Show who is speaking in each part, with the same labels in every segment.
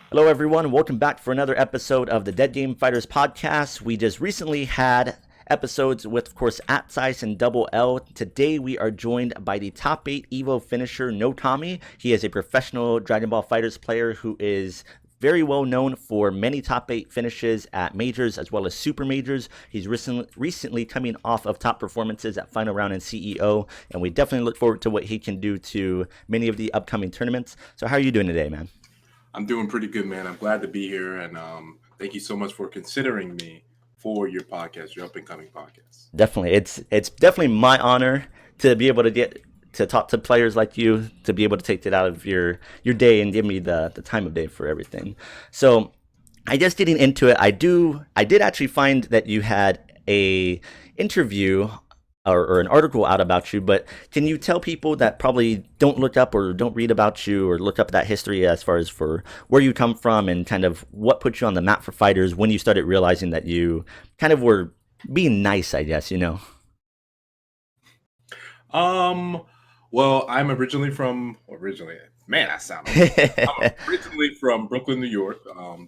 Speaker 1: Hello, everyone. Welcome back for another episode of the Dead Game Fighters podcast. We just recently had episodes with, of course, Atsice and Double L. Today, we are joined by the top 8 Evo finisher, KnowKami. He is a professional Dragon Ball Fighters player who is very well known for many top 8 finishes at majors as well as super majors. He's recently coming off of top performances at Final Round and CEO, and we definitely look forward to what he can do to many of the upcoming tournaments. So, how are you doing today, man?
Speaker 2: I'm doing pretty good, man. I'm glad to be here, and thank you so much for considering me for your podcast, your up and coming podcast.
Speaker 1: Definitely, it's definitely my honor to be able to get to talk to players like you, to be able to take it out of your day and give me the time of day for everything. So, I guess getting into it, I did actually find that you had a interview or an article out about you, but can you tell people that probably don't look up or don't read about you or look up that history as far as for where you come from and kind of what put you on the map for fighters when you started realizing that you kind of were being nice, I guess, you know?
Speaker 2: Um, well, I'm man, I sound old. I'm originally from Brooklyn, New York.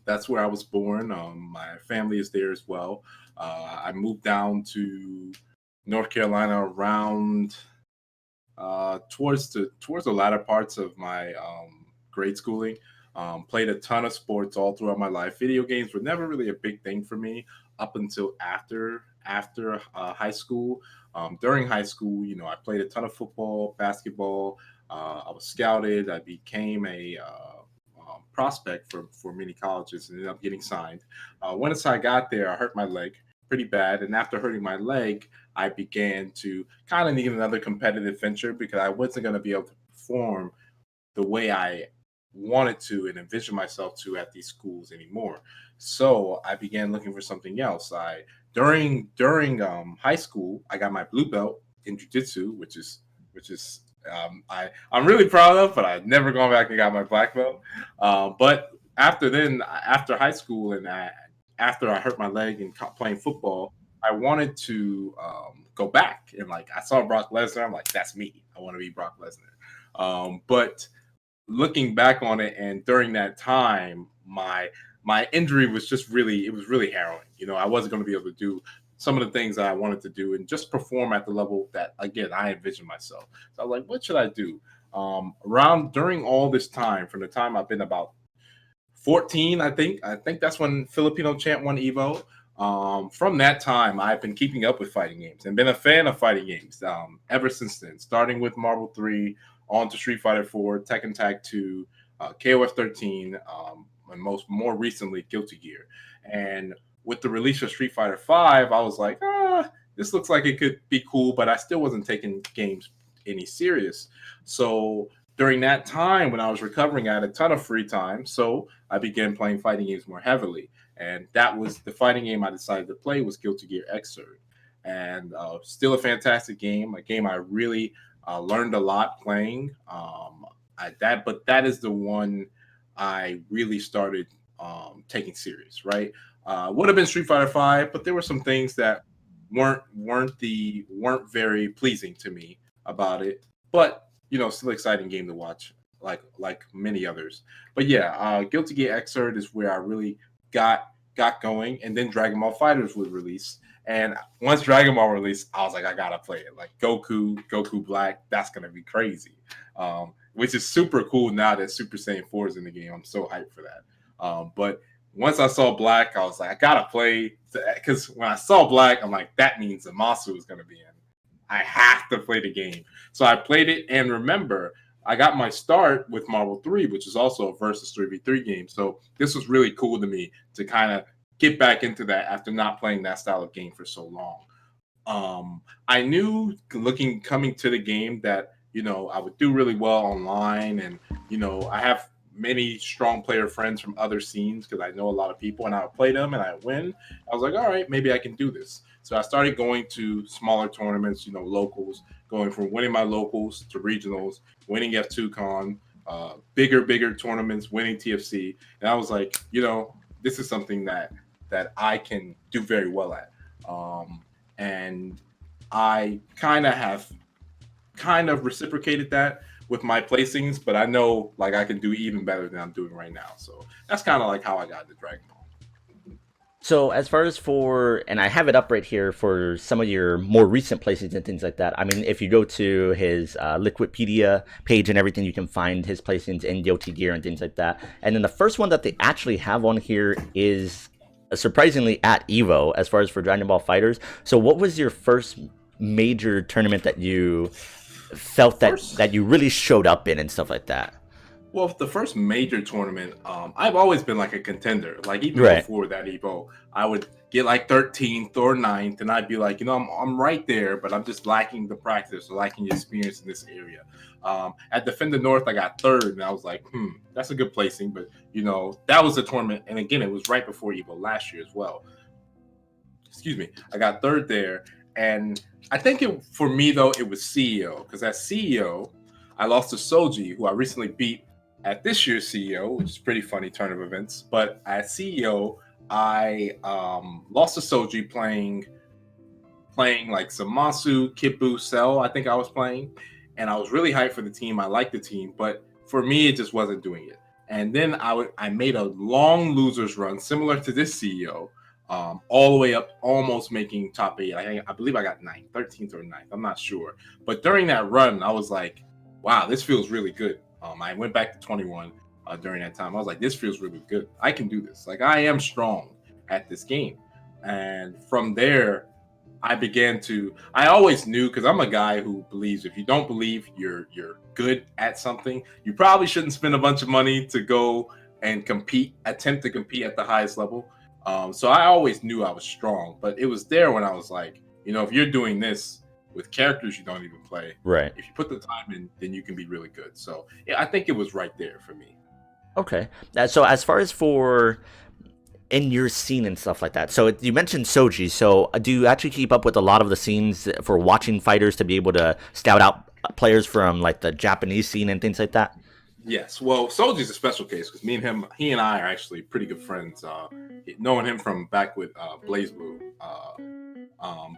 Speaker 2: That's where I was born. My family is there as well. I moved down to North Carolina around towards the latter parts of my grade schooling. Played a ton of sports all throughout my life. Video games were never really a big thing for me up until after high school. During high school, I played a ton of football, basketball. I was scouted. I became a prospect for many colleges and ended up getting signed. Once I got there, I hurt my leg pretty bad, and after hurting my leg, I began to kind of need another competitive venture because I wasn't going to be able to perform the way I wanted to and envision myself to at these schools anymore. So I began looking for something else. I during high school, I got my blue belt in jujitsu, which is I'm really proud of, but I've never gone back and got my black belt. But after high school, after I hurt my leg and playing football, I wanted to go back and like I saw Brock Lesnar. I'm like, that's me. I want to be Brock Lesnar. But looking back on it, and during that time, my injury was just really harrowing. I wasn't going to be able to do some of the things that I wanted to do and just perform at the level that again I envisioned myself. So I was like, what should I do? Around during all this time, from the time I've been about 14, I think that's when Filipino Champ won Evo. From that time, I've been keeping up with fighting games and been a fan of fighting games ever since then. Starting with Marvel 3, on to Street Fighter 4, Tekken Tag 2, KOF 13, and more recently Guilty Gear. And with the release of Street Fighter 5, I was like, this looks like it could be cool, but I still wasn't taking games any serious. So during that time when I was recovering, I had a ton of free time. So I began playing fighting games more heavily. And that was the fighting game I decided to play was Guilty Gear Xrd. And still a fantastic game, a game I really learned a lot playing. But that is the one I really started taking serious, right? Would have been Street Fighter Five, but there were some things that weren't very pleasing to me about it. But still exciting game to watch, like many others. But yeah, Guilty Gear Xrd is where I really got going, and then Dragon Ball Fighters was released. And once Dragon Ball released, I was like, I gotta play it. Like Goku Black, that's gonna be crazy. Which is super cool now that Super Saiyan 4 is in the game. I'm so hyped for that. But once I saw Black, I was like, I gotta play because when I saw Black, I'm like, that means Zamasu is gonna be in. I have to play the game. So I played it, and remember, I got my start with Marvel 3, which is also a versus 3v3 game. So this was really cool to me to kind of get back into that after not playing that style of game for so long. I knew coming to the game that I would do really well online, and I have many strong player friends from other scenes because I know a lot of people, and I would play them and I win. I was like, all right, maybe I can do this. So I started going to smaller tournaments, locals, going from winning my locals to regionals, winning F2Con, bigger tournaments, winning TFC, and I was like, this is something that I can do very well at. And I kind of reciprocated that with my placings, but I know like I can do even better than I'm doing right now. So that's kind of like how I got into Dragon Ball.
Speaker 1: So as far as for, and I have it up right here for some of your more recent placings and things like that. I mean, if you go to his Liquipedia page and everything, you can find his placings in Guilty Gear and things like that. And then the first one that they actually have on here is surprisingly at Evo as far as for Dragon Ball Fighters. So what was your first major tournament that you felt that you really showed up in and stuff like that?
Speaker 2: Well, the first major tournament, I've always been like a contender. Like even
Speaker 1: Right.
Speaker 2: before that Evo, I would get like 13th or 9th, and I'd be like, I'm right there, but I'm just lacking the practice, or lacking the experience in this area. At Defender North, I got 3rd, and I was like, that's a good placing. But that was the tournament, and again, it was right before Evo last year as well. Excuse me, I got 3rd there, and I think for me though, it was CEO, because at CEO, I lost to Soji, who I recently beat at this year's CEO, which is a pretty funny turn of events. But at CEO, I lost to Soji playing like Zamasu, Kippu, Cell, I think I was playing. And I was really hyped for the team. I liked the team. But for me, it just wasn't doing it. And then I made a long losers run, similar to this CEO, all the way up, almost making top 8. I believe I got 9th, 13th or 9th. I'm not sure. But during that run, I was like, wow, this feels really good. I went back to 21 during that time. I was like, this feels really good. I can do this. Like, I am strong at this game. And from there, I always knew, because I'm a guy who believes if you don't believe you're good at something, you probably shouldn't spend a bunch of money to go and attempt to compete at the highest level. So I always knew I was strong. But it was there when I was like, if you're doing this with characters you don't even play,
Speaker 1: right,
Speaker 2: if you put the time in, then you can be really good. So yeah, I think it was right there for me.
Speaker 1: Okay. So as far as for in your scene and stuff like that, so you mentioned Soji. So do you actually keep up with a lot of the scenes for watching fighters to be able to scout out players from like the Japanese scene and things like that?
Speaker 2: Yes. Well, Soji's a special case because he and I are actually pretty good friends. Knowing him from back with Blaze Blue.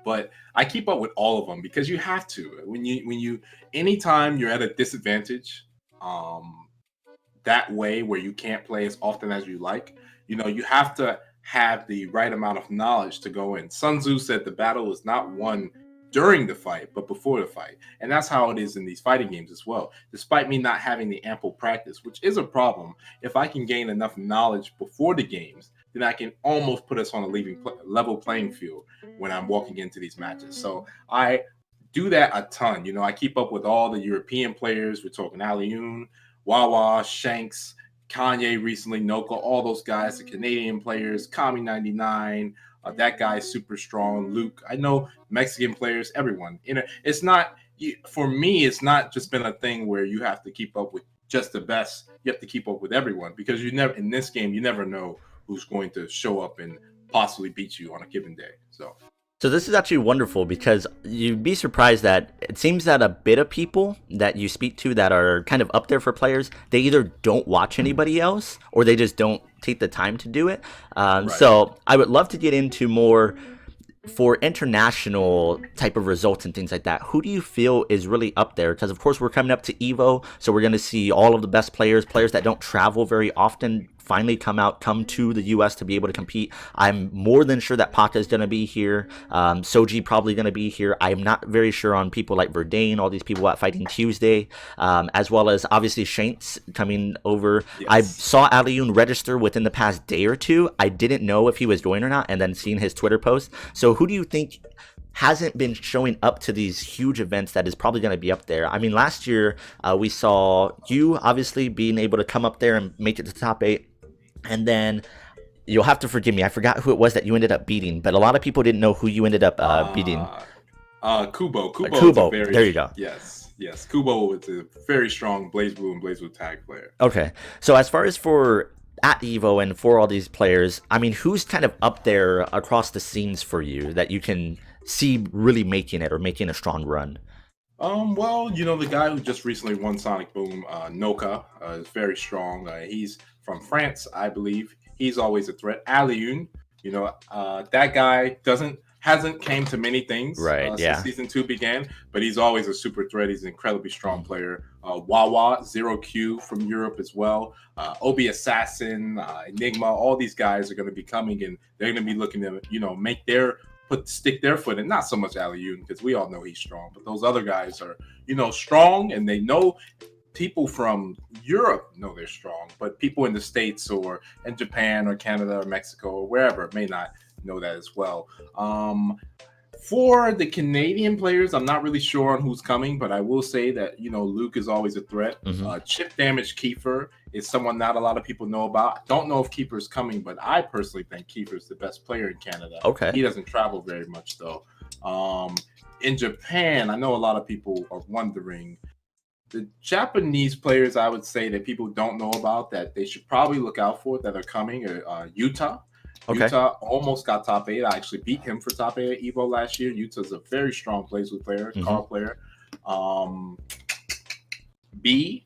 Speaker 2: But I keep up with all of them because you have to. Anytime you're at a disadvantage, that way where you can't play as often as you like, you have to have the right amount of knowledge to go in. Sun Tzu said the battle is not won during the fight, but before the fight. And that's how it is in these fighting games as well. Despite me not having the ample practice, which is a problem, if I can gain enough knowledge before the games, then I can almost put us on a level playing field when I'm walking into these matches. So I do that a ton. I keep up with all the European players. We're talking Alioun, Wawa, Shanks, Kanye recently, Noko, all those guys, the Canadian players, Kami 99, that guy is super strong. Luke, I know Mexican players, everyone. It's not, for me, it's not just been a thing where you have to keep up with just the best. You have to keep up with everyone because in this game, you never know who's going to show up and possibly beat you on a given day.
Speaker 1: So this is actually wonderful because you'd be surprised that it seems that a bit of people that you speak to that are kind of up there for players, they either don't watch anybody else or they just don't take the time to do it.
Speaker 2: Right.
Speaker 1: So I would love to get into more for international type of results and things like that. Who do you feel is really up there? Because of course we're coming up to Evo, so we're going to see all of the best players that don't travel very often finally come to the US to be able to compete. I'm more than sure that Paka is going to be here. Soji probably going to be here. I'm not very sure on people like Verdane, all these people at Fighting Tuesday, as well as obviously Shanks coming over. Yes. I saw Alioun register within the past day or two. I didn't know if he was joining or not, and then seeing his Twitter post. So who do you think hasn't been showing up to these huge events that is probably going to be up there? I mean, last year we saw you obviously being able to come up there and make it to the top 8. And then you'll have to forgive me, I forgot who it was that you ended up beating, but a lot of people didn't know who you ended up beating.
Speaker 2: Kubo.
Speaker 1: Kubo. There you go.
Speaker 2: Yes. Kubo was a very strong Blaze Blue and Blaze Blue tag player.
Speaker 1: Okay. So as far as for at Evo and for all these players, I mean, who's kind of up there across the scenes for you that you can see really making it or making a strong run?
Speaker 2: Well, the guy who just recently won Sonic Boom, Noka, is very strong. He's from France, I believe. He's always a threat. Alioun, that guy hasn't came to many things
Speaker 1: right,
Speaker 2: since season 2 began, but he's always a super threat. He's an incredibly strong player. Wawa, Zero Q from Europe as well. Obi Assassin, Enigma, all these guys are going to be coming, and they're going to be looking to, make their stick their foot in. Not so much Alioune, because we all know he's strong, but those other guys are, strong, and they know people from Europe know they're strong, but people in the States or in Japan or Canada or Mexico or wherever may not know that as well. For the Canadian players, I'm not really sure on who's coming, but I will say that, Luke is always a threat. Chip Damage Kiefer is someone not a lot of people know about. Don't know if Kiefer's coming, but I personally think Kiefer's the best player in Canada.
Speaker 1: Okay.
Speaker 2: He doesn't travel very much, though. In Japan, I know a lot of people are wondering. The Japanese players, I would say, that people don't know about that they should probably look out for that are coming are Utah.
Speaker 1: Okay.
Speaker 2: Utah almost got top 8. I actually beat him for top 8 at Evo last year. Utah's a very strong Blazblue player, car player. B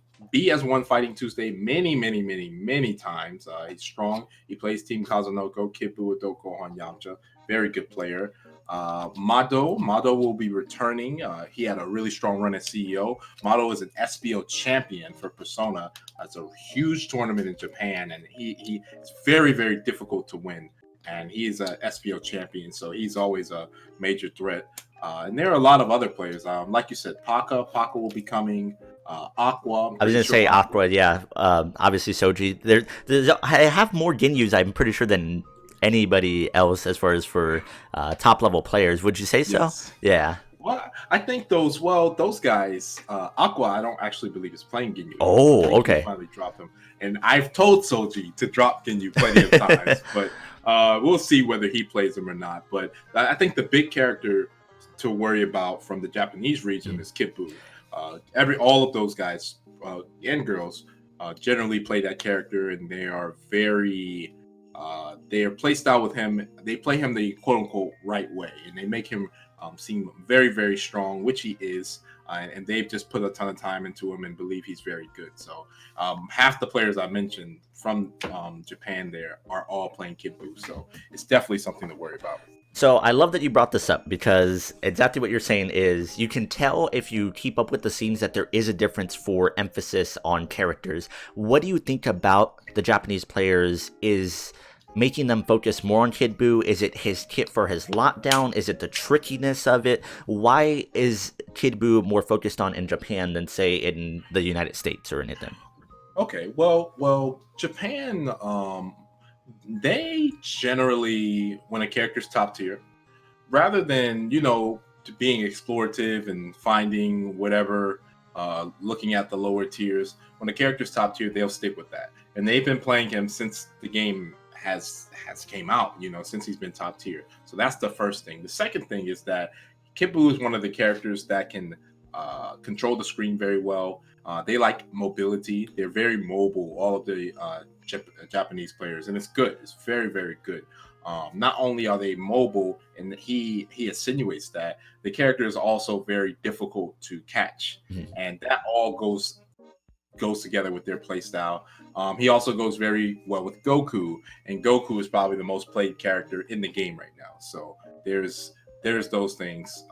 Speaker 2: has won Fighting Tuesday many times. He's strong. He plays Team Kazunoko, Kibbu, Adoko, Hon Yamcha. Very good player. Mado will be returning. He had a really strong run as CEO. Mado is an SBO champion for Persona. It's a huge tournament in Japan, and it's very, very difficult to win. And he's a SBO champion, so he's always a major threat. And there are a lot of other players. Like you said, Paka will be coming. Aqua.
Speaker 1: I was gonna say Aqua, yeah. Obviously Soji. I have more Ginyus, I'm pretty sure, than anybody else as far as for top level players. Would you say so?
Speaker 2: Yes.
Speaker 1: Yeah.
Speaker 2: Well, I think those guys, Aqua, I don't actually believe is playing Ginyu.
Speaker 1: Oh, okay.
Speaker 2: Finally dropped him, and I've told Soji to drop Ginyu plenty of times, but we'll see whether he plays him or not. But I think the big character to worry about from the Japanese region is Kibbu. All of those guys and girls generally play that character, and they are very. Their play style with him, they play him the quote unquote right way, and they make him seem very, very strong, which he is. And they've just put a ton of time into him and believe he's very good. So half the players I mentioned from Japan there are all playing Kibbu. So it's definitely something to worry about.
Speaker 1: So I love that you brought this up, because exactly what you're saying is you can tell if you keep up with the scenes that there is a difference for emphasis on characters. What do you think about the Japanese players is making them focus more on Kid Buu? Is it his kit for his lockdown? Is it the trickiness of it? Why is Kid Buu more focused on in Japan than, say, in the United States or anything?
Speaker 2: Okay, well, Japan, they generally, when a character's top tier, rather than, being explorative and finding whatever, looking at the lower tiers, when a character's top tier, they'll stick with that. And they've been playing him since the game has came out, since he's been top tier. So that's the first thing. The second thing is that Kibbu is one of the characters that can control the screen very well. They like mobility. They're very mobile, all of the Japanese players, and it's good. It's very, very good. Not only are they mobile, and he insinuates that, the character is also very difficult to catch, and that all goes together with their play style. He also goes very well with Goku, and Goku is probably the most played character in the game right now. So there's those things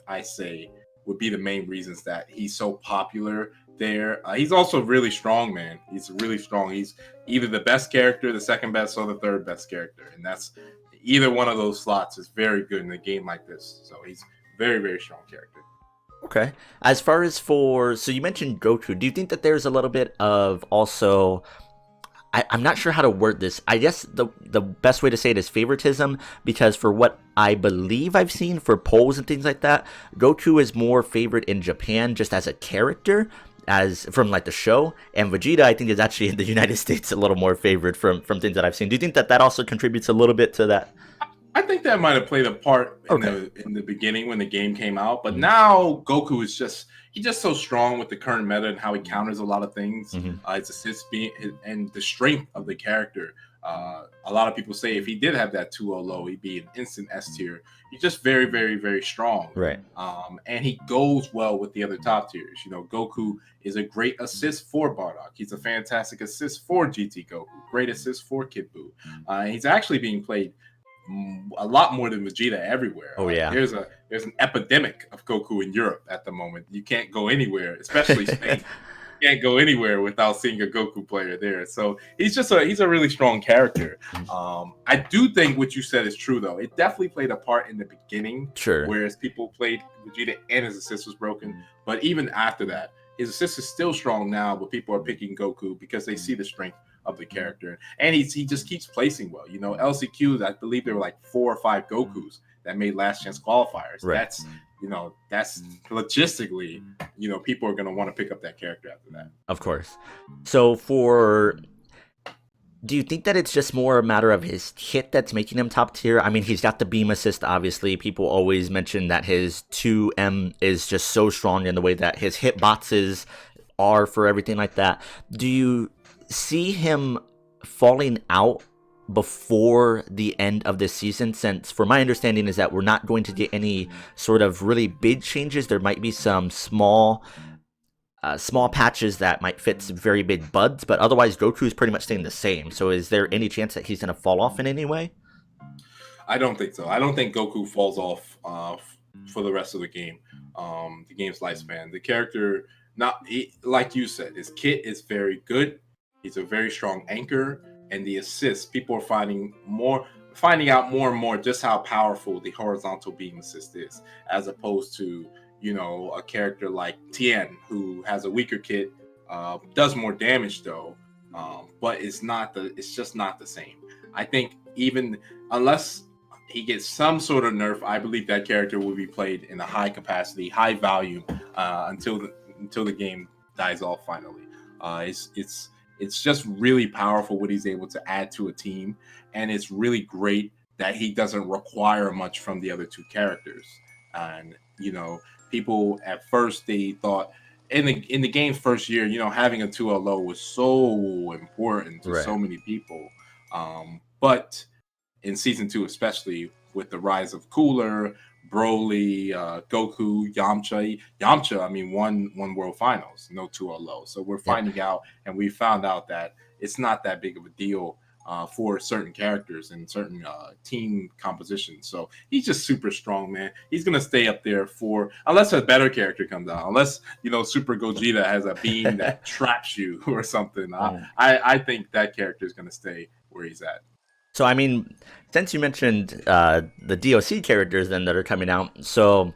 Speaker 2: I say would be the main reasons that he's so popular there. He's also really strong, man. He's really strong. He's either the best character, the second best, or the third best character, and that's either one of those slots is very good in a game like this. So he's very, very strong character.
Speaker 1: Okay. As far as so you mentioned Goku. Do you think that there's a little bit of also, I'm not sure how to word this. I guess the best way to say it is favoritism, because for what I believe I've seen for polls and things like that, Goku is more favorite in Japan just as a character, as from like the show, and Vegeta I think is actually in the United States a little more favored from things that I've seen. Do you think that also contributes a little bit to that?
Speaker 2: I think that might have played a part in the beginning when the game came out, but now Goku is he's just so strong with the current meta and how he counters a lot of things. His assists and the strength of the character. A lot of people say if he did have that 2-0 low, he'd be an instant S tier. He's just very, very, very strong.
Speaker 1: Right.
Speaker 2: And he goes well with the other top tiers. Goku is a great assist for Bardock. He's a fantastic assist for GT Goku. Great assist for Kid Buu. He's actually being played a lot more than Vegeta everywhere.
Speaker 1: Oh yeah.
Speaker 2: There's an epidemic of Goku in Europe at the moment. You can't go anywhere, especially Spain. You can't go anywhere without seeing a Goku player there. So he's a really strong character. I do think what you said is true though. It definitely played a part in the beginning,
Speaker 1: Sure.
Speaker 2: whereas people played Vegeta and his assist was broken. But even after that, his assist is still strong now, but people are picking Goku because they see the strength of the character, and he just keeps placing well. You know, LCQs, I believe there were like 4 or 5 Gokus that made last chance qualifiers.
Speaker 1: Right.
Speaker 2: That's logistically, people are going to want to pick up that character after that.
Speaker 1: Of course. So do you think that it's just more a matter of his hit that's making him top tier? I mean, he's got the beam assist, obviously. People always mention that his 2M is just so strong in the way that his hit boxes are for everything like that. Do you see him falling out before the end of this season, since for my understanding is that we're not going to get any sort of really big changes? There might be some small patches that might fit some very big buds, but otherwise Goku is pretty much staying the same. So is there any chance that he's going to fall off in any way?
Speaker 2: I don't think so. I don't think Goku falls off for the rest of the game. The game's lifespan. The character, like you said, his kit is very good. He's a very strong anchor, and the assists, people are finding out more and more just how powerful the horizontal beam assist is, as opposed to a character like Tien, who has a weaker kit, does more damage though, but it's just not the same. I think even unless he gets some sort of nerf, I believe that character will be played in a high capacity, high volume until the game dies off finally. It's just really powerful what he's able to add to a team, and it's really great that he doesn't require much from the other 2 characters. And people at first, they thought in the game's first year, having a 2L low was so important to so many people. But in season 2, especially with the rise of Cooler, Broly, Goku, Yamcha, I mean, won World Finals, no 2L low. So we're finding out, and we found out that it's not that big of a deal for certain characters and certain team compositions. So he's just super strong, man. He's going to stay up there unless a better character comes out, unless, Super Gogeta has a beam that traps you or something. I think that character is going to stay where he's at.
Speaker 1: So, I mean, since you mentioned the DOC characters then that are coming out, so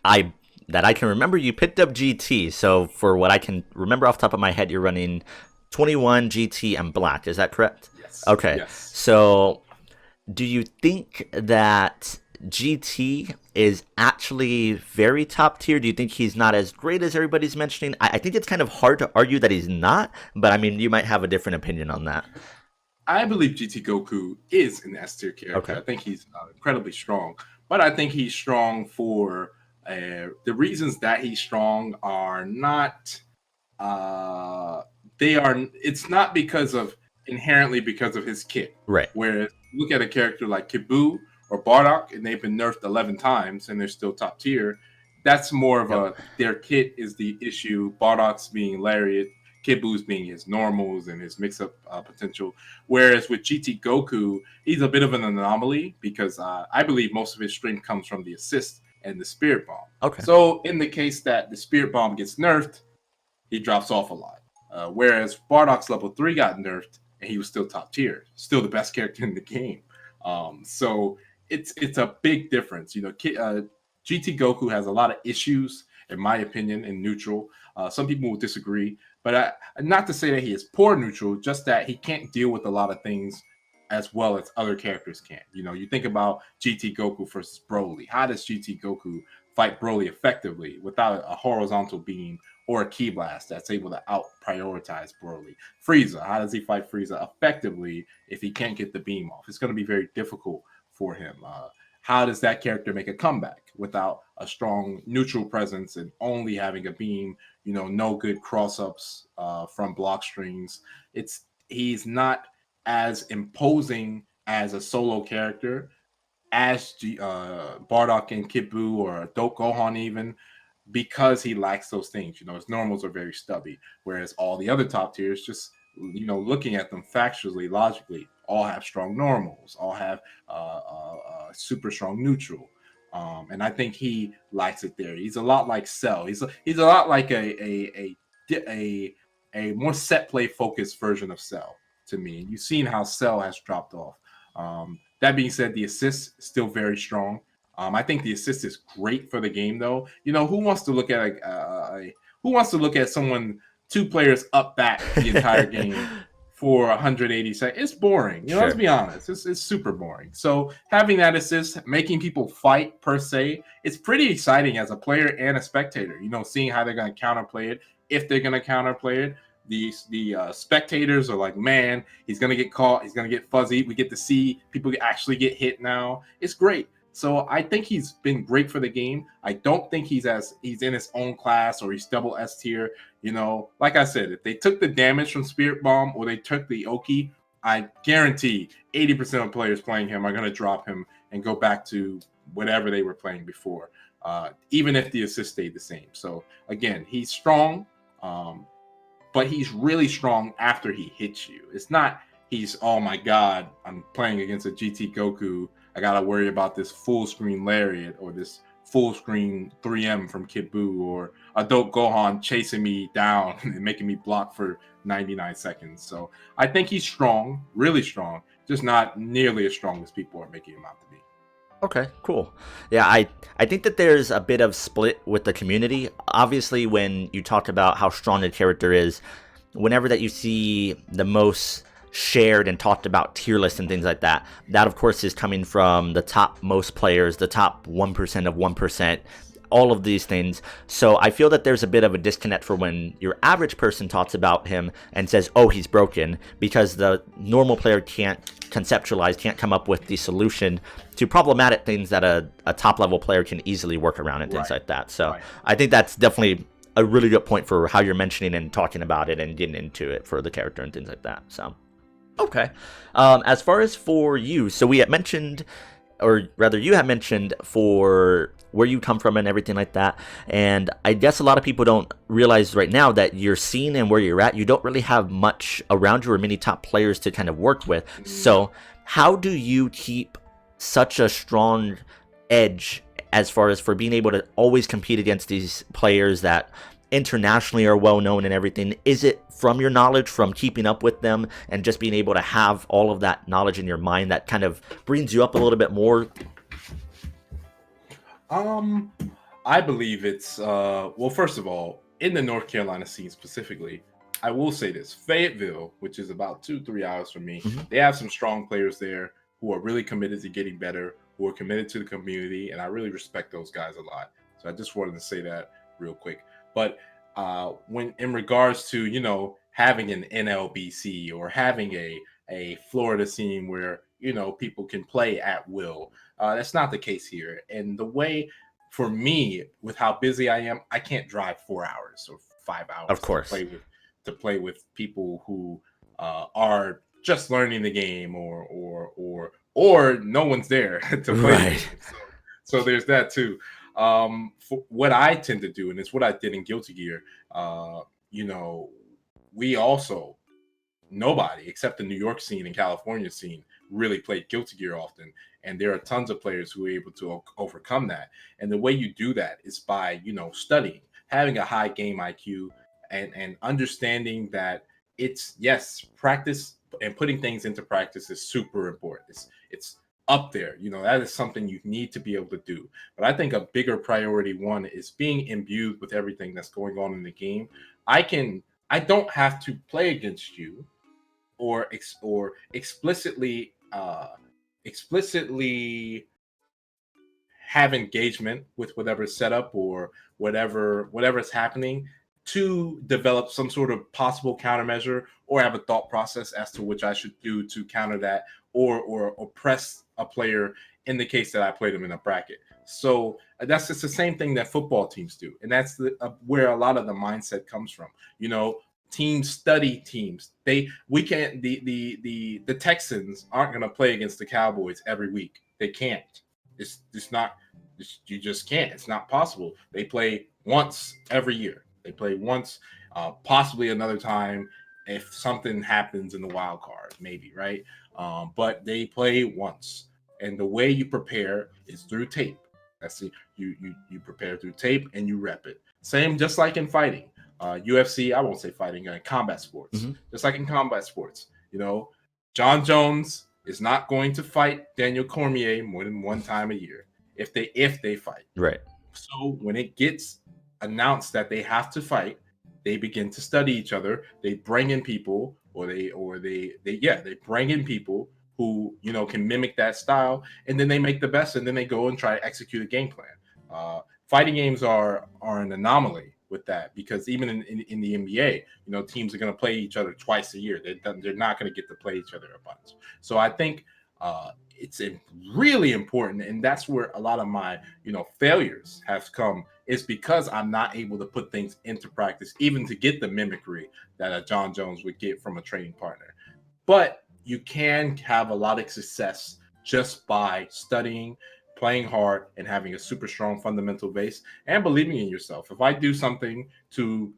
Speaker 1: I can remember, you picked up GT. So for what I can remember off the top of my head, you're running 21, GT, and Black. Is that correct?
Speaker 2: Yes.
Speaker 1: Okay.
Speaker 2: Yes.
Speaker 1: So do you think that GT is actually very top tier? Do you think he's not as great as everybody's mentioning? I think it's kind of hard to argue that he's not, but I mean, you might have a different opinion on that.
Speaker 2: I believe GT Goku is an S tier character. Okay. I think he's incredibly strong, but I think he's strong for the reasons that he's strong are not. It's not inherently because of his kit.
Speaker 1: Right.
Speaker 2: Whereas look at a character like Kibu or Bardock, and they've been nerfed 11 times, and they're still top tier. That's more of their kit is the issue. Bardock's being Lariat. Kibu's being his normals and his mix-up potential. Whereas with GT Goku, he's a bit of an anomaly because I believe most of his strength comes from the assist and the Spirit Bomb.
Speaker 1: Okay.
Speaker 2: So in the case that the Spirit Bomb gets nerfed, he drops off a lot. Whereas Bardock's level 3 got nerfed and he was still top tier, still the best character in the game. So it's a big difference. GT Goku has a lot of issues, in my opinion, in neutral. Some people will disagree. But not to say that he is poor neutral, just that he can't deal with a lot of things as well as other characters can. You think about GT Goku versus Broly. How does GT Goku fight Broly effectively without a horizontal beam or a Ki Blast that's able to out-prioritize Broly? Frieza, how does he fight Frieza effectively if he can't get the beam off? It's going to be very difficult for him. How does that character make a comeback without a strong neutral presence and only having a beam, no good cross-ups from block strings? He's not as imposing as a solo character as Bardock and Kibu or Dope Gohan even, because he lacks those things. His normals are very stubby, whereas all the other top tiers, just looking at them factually, logically, all have strong normals, all have super strong neutral. And I think he likes it there. He's a lot like Cell. He's a lot like a more set play focused version of Cell to me. And you've seen how Cell has dropped off. That being said, the assist is still very strong. I think the assist is great for the game, though. Who wants to look at who wants to look at someone, two players up back the entire game for 180 seconds? It's boring.
Speaker 1: Sure.
Speaker 2: Let's be honest. It's super boring. So having that assist, making people fight per se, it's pretty exciting as a player and a spectator. Seeing how they're going to counterplay it, if they're going to counterplay it. The spectators are like, man, he's going to get caught. He's going to get fuzzy. We get to see people actually get hit now. It's great. So I think he's been great for the game. I don't think he's in his own class or he's double S tier. Like I said, if they took the damage from Spirit Bomb or they took the Oki, I guarantee 80% of players playing him are going to drop him and go back to whatever they were playing before, even if the assist stayed the same. So again, he's strong, but he's really strong after he hits you. It's not he's, oh my God, I'm playing against a GT Goku. I got to worry about this full screen Lariat or this full screen 3M from Kid Buu or Adult Gohan chasing me down and making me block for 99 seconds. So I think he's strong, really strong, just not nearly as strong as people are making him out to be.
Speaker 1: Okay, cool. Yeah, I think that there's a bit of split with the community. Obviously, when you talk about how strong a character is, whenever that you see the most shared and talked about tier lists and things like that, that of course is coming from the top most players, the top 1% of 1%, all of these things. So I feel that there's a bit of a disconnect for when your average person talks about him and says, oh, he's broken, because the normal player can't conceptualize, can't come up with the solution to problematic things that a top level player can easily work around and things like that. So I think that's definitely a really good point for how you're mentioning and talking about it and getting into it for the character and things like that. So okay. As far as for you, so we had mentioned, or rather you had mentioned for where you come from and everything like that. And I guess a lot of people don't realize right now that your scene and where you're at, you don't really have much around you or many top players to kind of work with. So how do you keep such a strong edge as far as for being able to always compete against these players that internationally are well known and everything? Is it from your knowledge, from keeping up with them and just being able to have all of that knowledge in your mind that kind of brings you up a little bit more?
Speaker 2: I believe it's well, first of all, in the North Carolina scene specifically, I will say this: Fayetteville, which is about 2-3 hours from me, they have some strong players there who are really committed to getting better, who are committed to the community, and I really respect those guys a lot. So I just wanted to say that real quick. But when in regards to having an NLBC or having a Florida scene where people can play at will, that's not the case here. And the way, for me, with how busy I am, I can't drive 4 hours or 5 hours,
Speaker 1: of course,
Speaker 2: to play with people who are just learning the game or no one's there to play the game. So there's that too. For what I tend to do, and it's what I did in Guilty Gear, we also, nobody except the New York scene and California scene really played Guilty Gear often. And there are tons of players who are able to overcome that. And the way you do that is by, studying, having a high game IQ and understanding that it's, yes, practice and putting things into practice is super important. It's up there. That is something you need to be able to do. But I think a bigger priority one is being imbued with everything that's going on in the game. I don't have to play against you or explicitly have engagement with whatever's set up or whatever's happening to develop some sort of possible countermeasure or have a thought process as to which I should do to counter that or press a player in the case that I played them in a bracket. So that's just the same thing that football teams do. And that's where a lot of the mindset comes from. Teams study teams. The Texans aren't going to play against the Cowboys every week. They can't. You just can't. It's not possible. They play once every year. They play once, possibly another time if something happens in the wild card, maybe, right? But they play once, and the way you prepare is through tape. That's the, you prepare through tape and you rep it. Same, just like in fighting, UFC. I won't say fighting, combat sports.
Speaker 1: Hmm.
Speaker 2: Just like in combat sports, John Jones is not going to fight Daniel Cormier more than one time a year if they fight.
Speaker 1: Right.
Speaker 2: So when it gets announced that they have to fight, they begin to study each other. They bring in people, they bring in people who can mimic that style, and then they make the best, and then they go and try to execute a game plan. Fighting games are an anomaly with that, because even in the NBA, teams are going to play each other twice a year. They're not going to get to play each other a bunch. So I think it's really important, and that's where a lot of my failures have come, is because I'm not able to put things into practice, even to get the mimicry that a John Jones would get from a training partner. But you can have a lot of success just by studying, playing hard, and having a super strong fundamental base and believing in yourself. If I do something to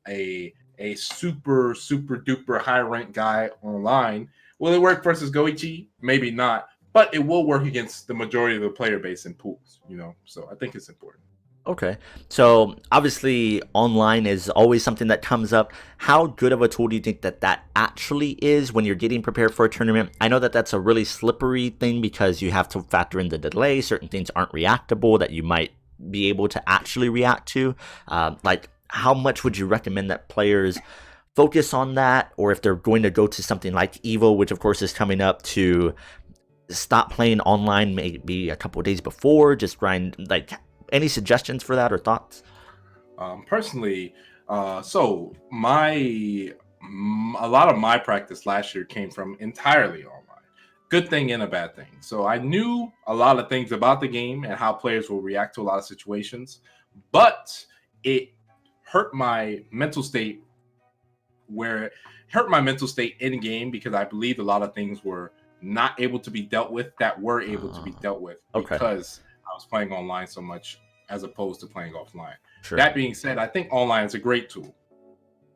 Speaker 2: a super duper high ranked guy online, will it work versus Goichi? Maybe not, but it will work against the majority of the player base in pools. So I think it's important.
Speaker 1: Okay. So obviously online is always something that comes up. How good of a tool do you think that actually is when you're getting prepared for a tournament? I know that that's a really slippery thing because you have to factor in the delay. Certain things aren't reactable that you might be able to actually react to. Like, how much would you recommend that players focus on that? Or if they're going to go to something like Evo, which of course is coming up, to stop playing online maybe a couple of days before, just grind, like, any suggestions for that or thoughts?
Speaker 2: Personally, so a lot of my practice last year came from entirely online. Good thing and a bad thing. So I knew a lot of things about the game and how players will react to a lot of situations, but it hurt my mental state in game, because I believed a lot of things were not able to be dealt with that were able to be dealt with,
Speaker 1: Okay.
Speaker 2: because I was playing online so much as opposed to playing offline.
Speaker 1: Sure.
Speaker 2: That being said, I think online is a great tool,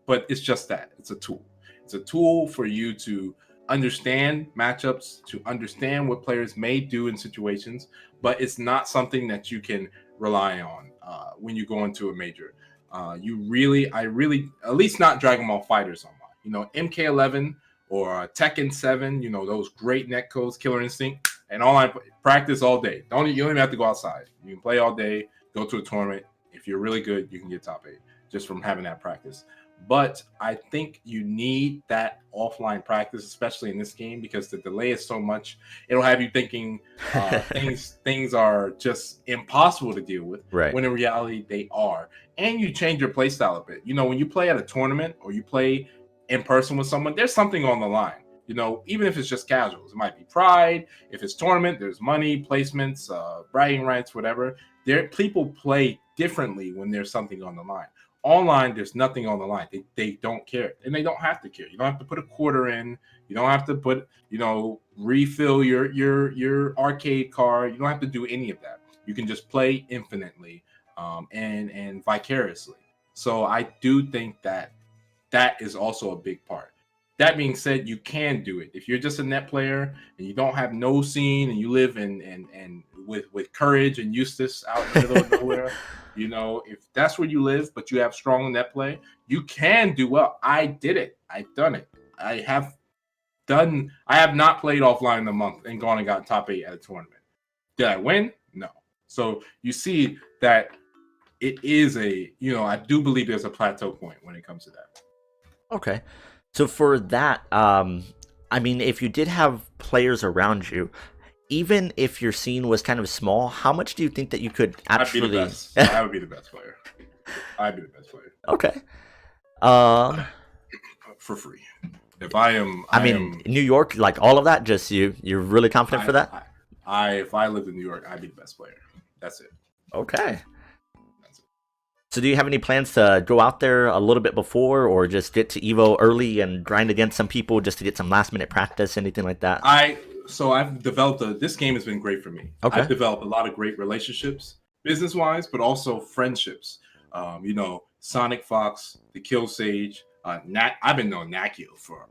Speaker 2: but it's just that. It's a tool. It's a tool for you to understand matchups, to understand what players may do in situations, but it's not something that you can rely on when you go into a major. At least not Dragon Ball Fighters online. MK11 or Tekken 7, those great netcodes, Killer Instinct, and online practice all day. You don't even have to go outside. You can play all day, go to a tournament. If you're really good, you can get top 8 just from having that practice. But I think you need that offline practice, especially in this game, because the delay is so much. It'll have you thinking things are just impossible to deal with,
Speaker 1: Right.
Speaker 2: when in reality they are. And you change your play style a bit. When you play at a tournament or you play in person with someone, there's something on the line. Even if it's just casuals, it might be pride. If it's tournament, there's money, placements, bragging rights, whatever. People play differently when there's something on the line. Online, there's nothing on the line. They don't care, and they don't have to care. You don't have to put a quarter in. You don't have to refill your arcade card. You don't have to do any of that. You can just play infinitely, and vicariously. So I do think that is also a big part. That being said, you can do it if you're just a net player and you don't have no scene, and you live in with Courage and Eustace out in the middle of nowhere. If that's where you live, but you have strong net play, you can do well. I did it. I've done it. I have not played offline in a month and gone and got top 8 at a tournament. Did I win? No. So you see that it is I do believe there's a plateau point when it comes to that.
Speaker 1: Okay. So for that, I mean, if you did have players around you, even if your scene was kind of small, how much do you think that you could actually?
Speaker 2: I'd be the best. I would be the best player. I'd be the best player.
Speaker 1: Okay.
Speaker 2: For free. If I am,
Speaker 1: New York, like all of that, just you're really confident for that?
Speaker 2: If I lived in New York, I'd be the best player. That's it.
Speaker 1: Okay. So do you have any plans to go out there a little bit before, or just get to Evo early and grind against some people just to get some last minute practice, anything like that?
Speaker 2: I've developed this game has been great for me.
Speaker 1: Okay.
Speaker 2: I've developed a lot of great relationships, business wise, but also friendships. Sonic Fox, the Kill Sage, I've been knowing Nakio for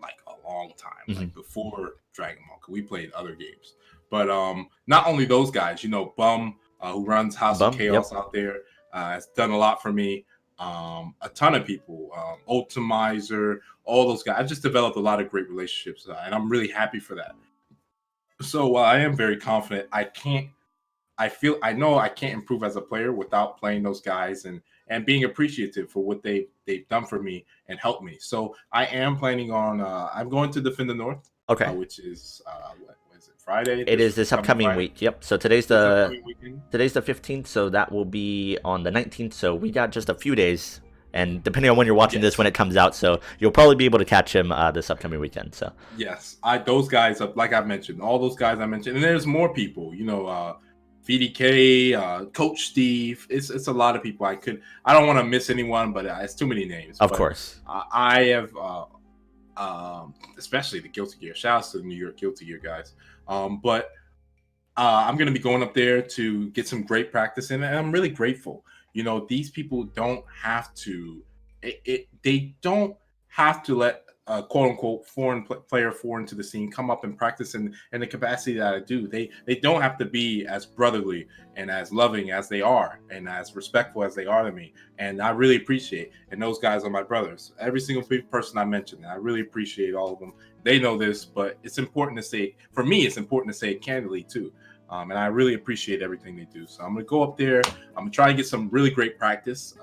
Speaker 2: like a long time,
Speaker 1: Hmm.
Speaker 2: like before Dragon Ball. 'Cause we played other games, but not only those guys, Bum, who runs House of
Speaker 1: Bum. Yep.
Speaker 2: Chaos out there, has done a lot for me. A ton of people, Ultimizer, all those guys. I've just developed a lot of great relationships, and I'm really happy for that. So while I am very confident, I know I can't improve as a player without playing those guys and being appreciative for what they've done for me and helped me. So I am planning on I'm going to Defend the North,
Speaker 1: Okay.
Speaker 2: which is what is it, Friday?
Speaker 1: It is this upcoming
Speaker 2: Friday?
Speaker 1: week. Yep. So today's
Speaker 2: This
Speaker 1: the
Speaker 2: upcoming weekend.
Speaker 1: 15th, so that will be on the 19th. So we got just a few days, and depending on when you're watching this, when it comes out, so you'll probably be able to catch him this upcoming weekend. So
Speaker 2: Yes, those guys, like I mentioned, all those guys I mentioned, and there's more people. VDK, Coach Steve. It's a lot of people. I don't want to miss anyone, but it's too many names.
Speaker 1: of
Speaker 2: But
Speaker 1: course,
Speaker 2: I have, especially the Guilty Gear. Shout out to the New York Guilty Gear guys. But I'm going to be going up there to get some great practice in, and I'm really grateful. These people don't have to. They don't have to let a quote unquote player foreign to the scene come up and practice in the capacity that I do. They don't have to be as brotherly and as loving as they are and as respectful as they are to me. And I really appreciate. And those guys are my brothers. Every single person I mentioned, I really appreciate all of them. They know this, but it's important to say. For me, it's important to say it candidly too. And I really appreciate everything they do. So I'm going to go up there. I'm going to try to get some really great practice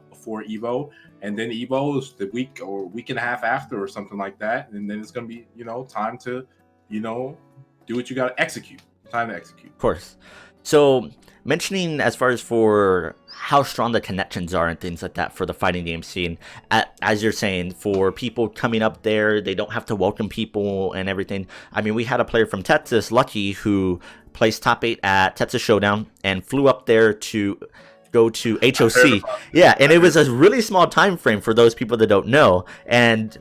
Speaker 2: before Evo. And then Evo is the week or week and a half after or something like that. And then it's going to be, time to, do what you got to execute. Time to execute.
Speaker 1: of course. So mentioning as far as for how strong the connections are and things like that for the fighting game scene, as you're saying, for people coming up there, they don't have to welcome people and everything. I mean, we had a player from Texas, Lucky, who placed top 8 at Texas Showdown and flew up there to go to HOC. Yeah, and it was a really small time frame for those people that don't know. And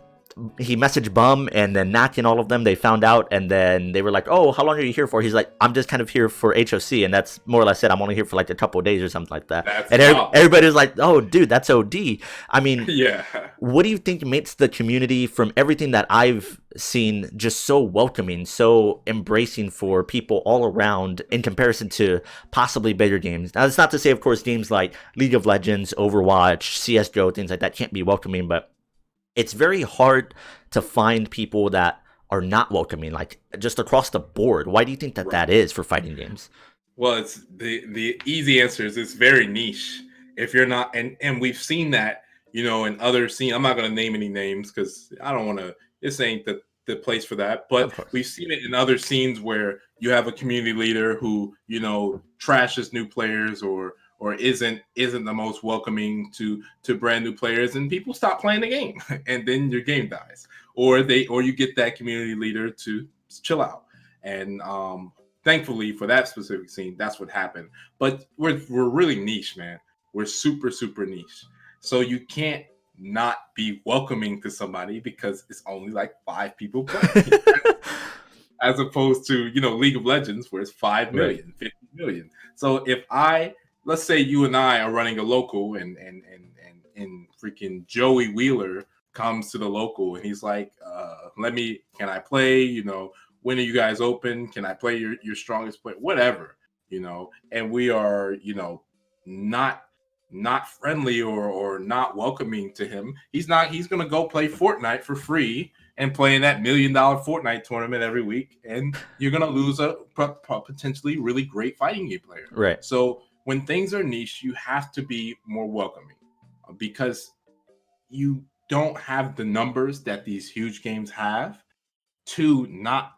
Speaker 1: he messaged Bum and then Nak and all of them. They found out, and then they were like, "Oh, how long are you here for?" He's like, "I'm just kind of here for HOC," and that's more or less it. I'm only here for like a couple of days or something like that.
Speaker 2: That's
Speaker 1: and everybody was like, "Oh, dude, that's OD." I mean,
Speaker 2: yeah.
Speaker 1: What do you think makes the community, from everything that I've seen, just so welcoming, so embracing for people all around in comparison to possibly bigger games? Now, that's not to say, of course, games like League of Legends, Overwatch, CSGO, things like that can't be welcoming, but it's very hard to find people that are not welcoming, like just across the board. Why do you think that that is for fighting games?
Speaker 2: Well, it's the easy answer is it's very niche. If you're not, and we've seen that, in other scenes. I'm not going to name any names because I don't want to. This ain't the place for that. But we've seen it in other scenes where you have a community leader who trashes new players or isn't the most welcoming to brand new players, and people stop playing the game, and then your game dies, or you get that community leader to chill out. And thankfully for that specific scene, that's what happened. But we're really niche, man. We're super niche, so you can't not be welcoming to somebody because it's only like 5 people playing. As opposed to League of Legends where it's 5 million, 50 million. So if let's say you and I are running a local and freaking Joey Wheeler comes to the local and he's like, can I play? When are you guys open? Can I play your strongest player? Whatever, and we are, not friendly or not welcoming to him. He's going to go play Fortnite for free and play in that $1 million Fortnite tournament every week, and you're going to lose a potentially really great fighting game player.
Speaker 1: Right.
Speaker 2: So when things are niche, you have to be more welcoming because you don't have the numbers that these huge games have to not,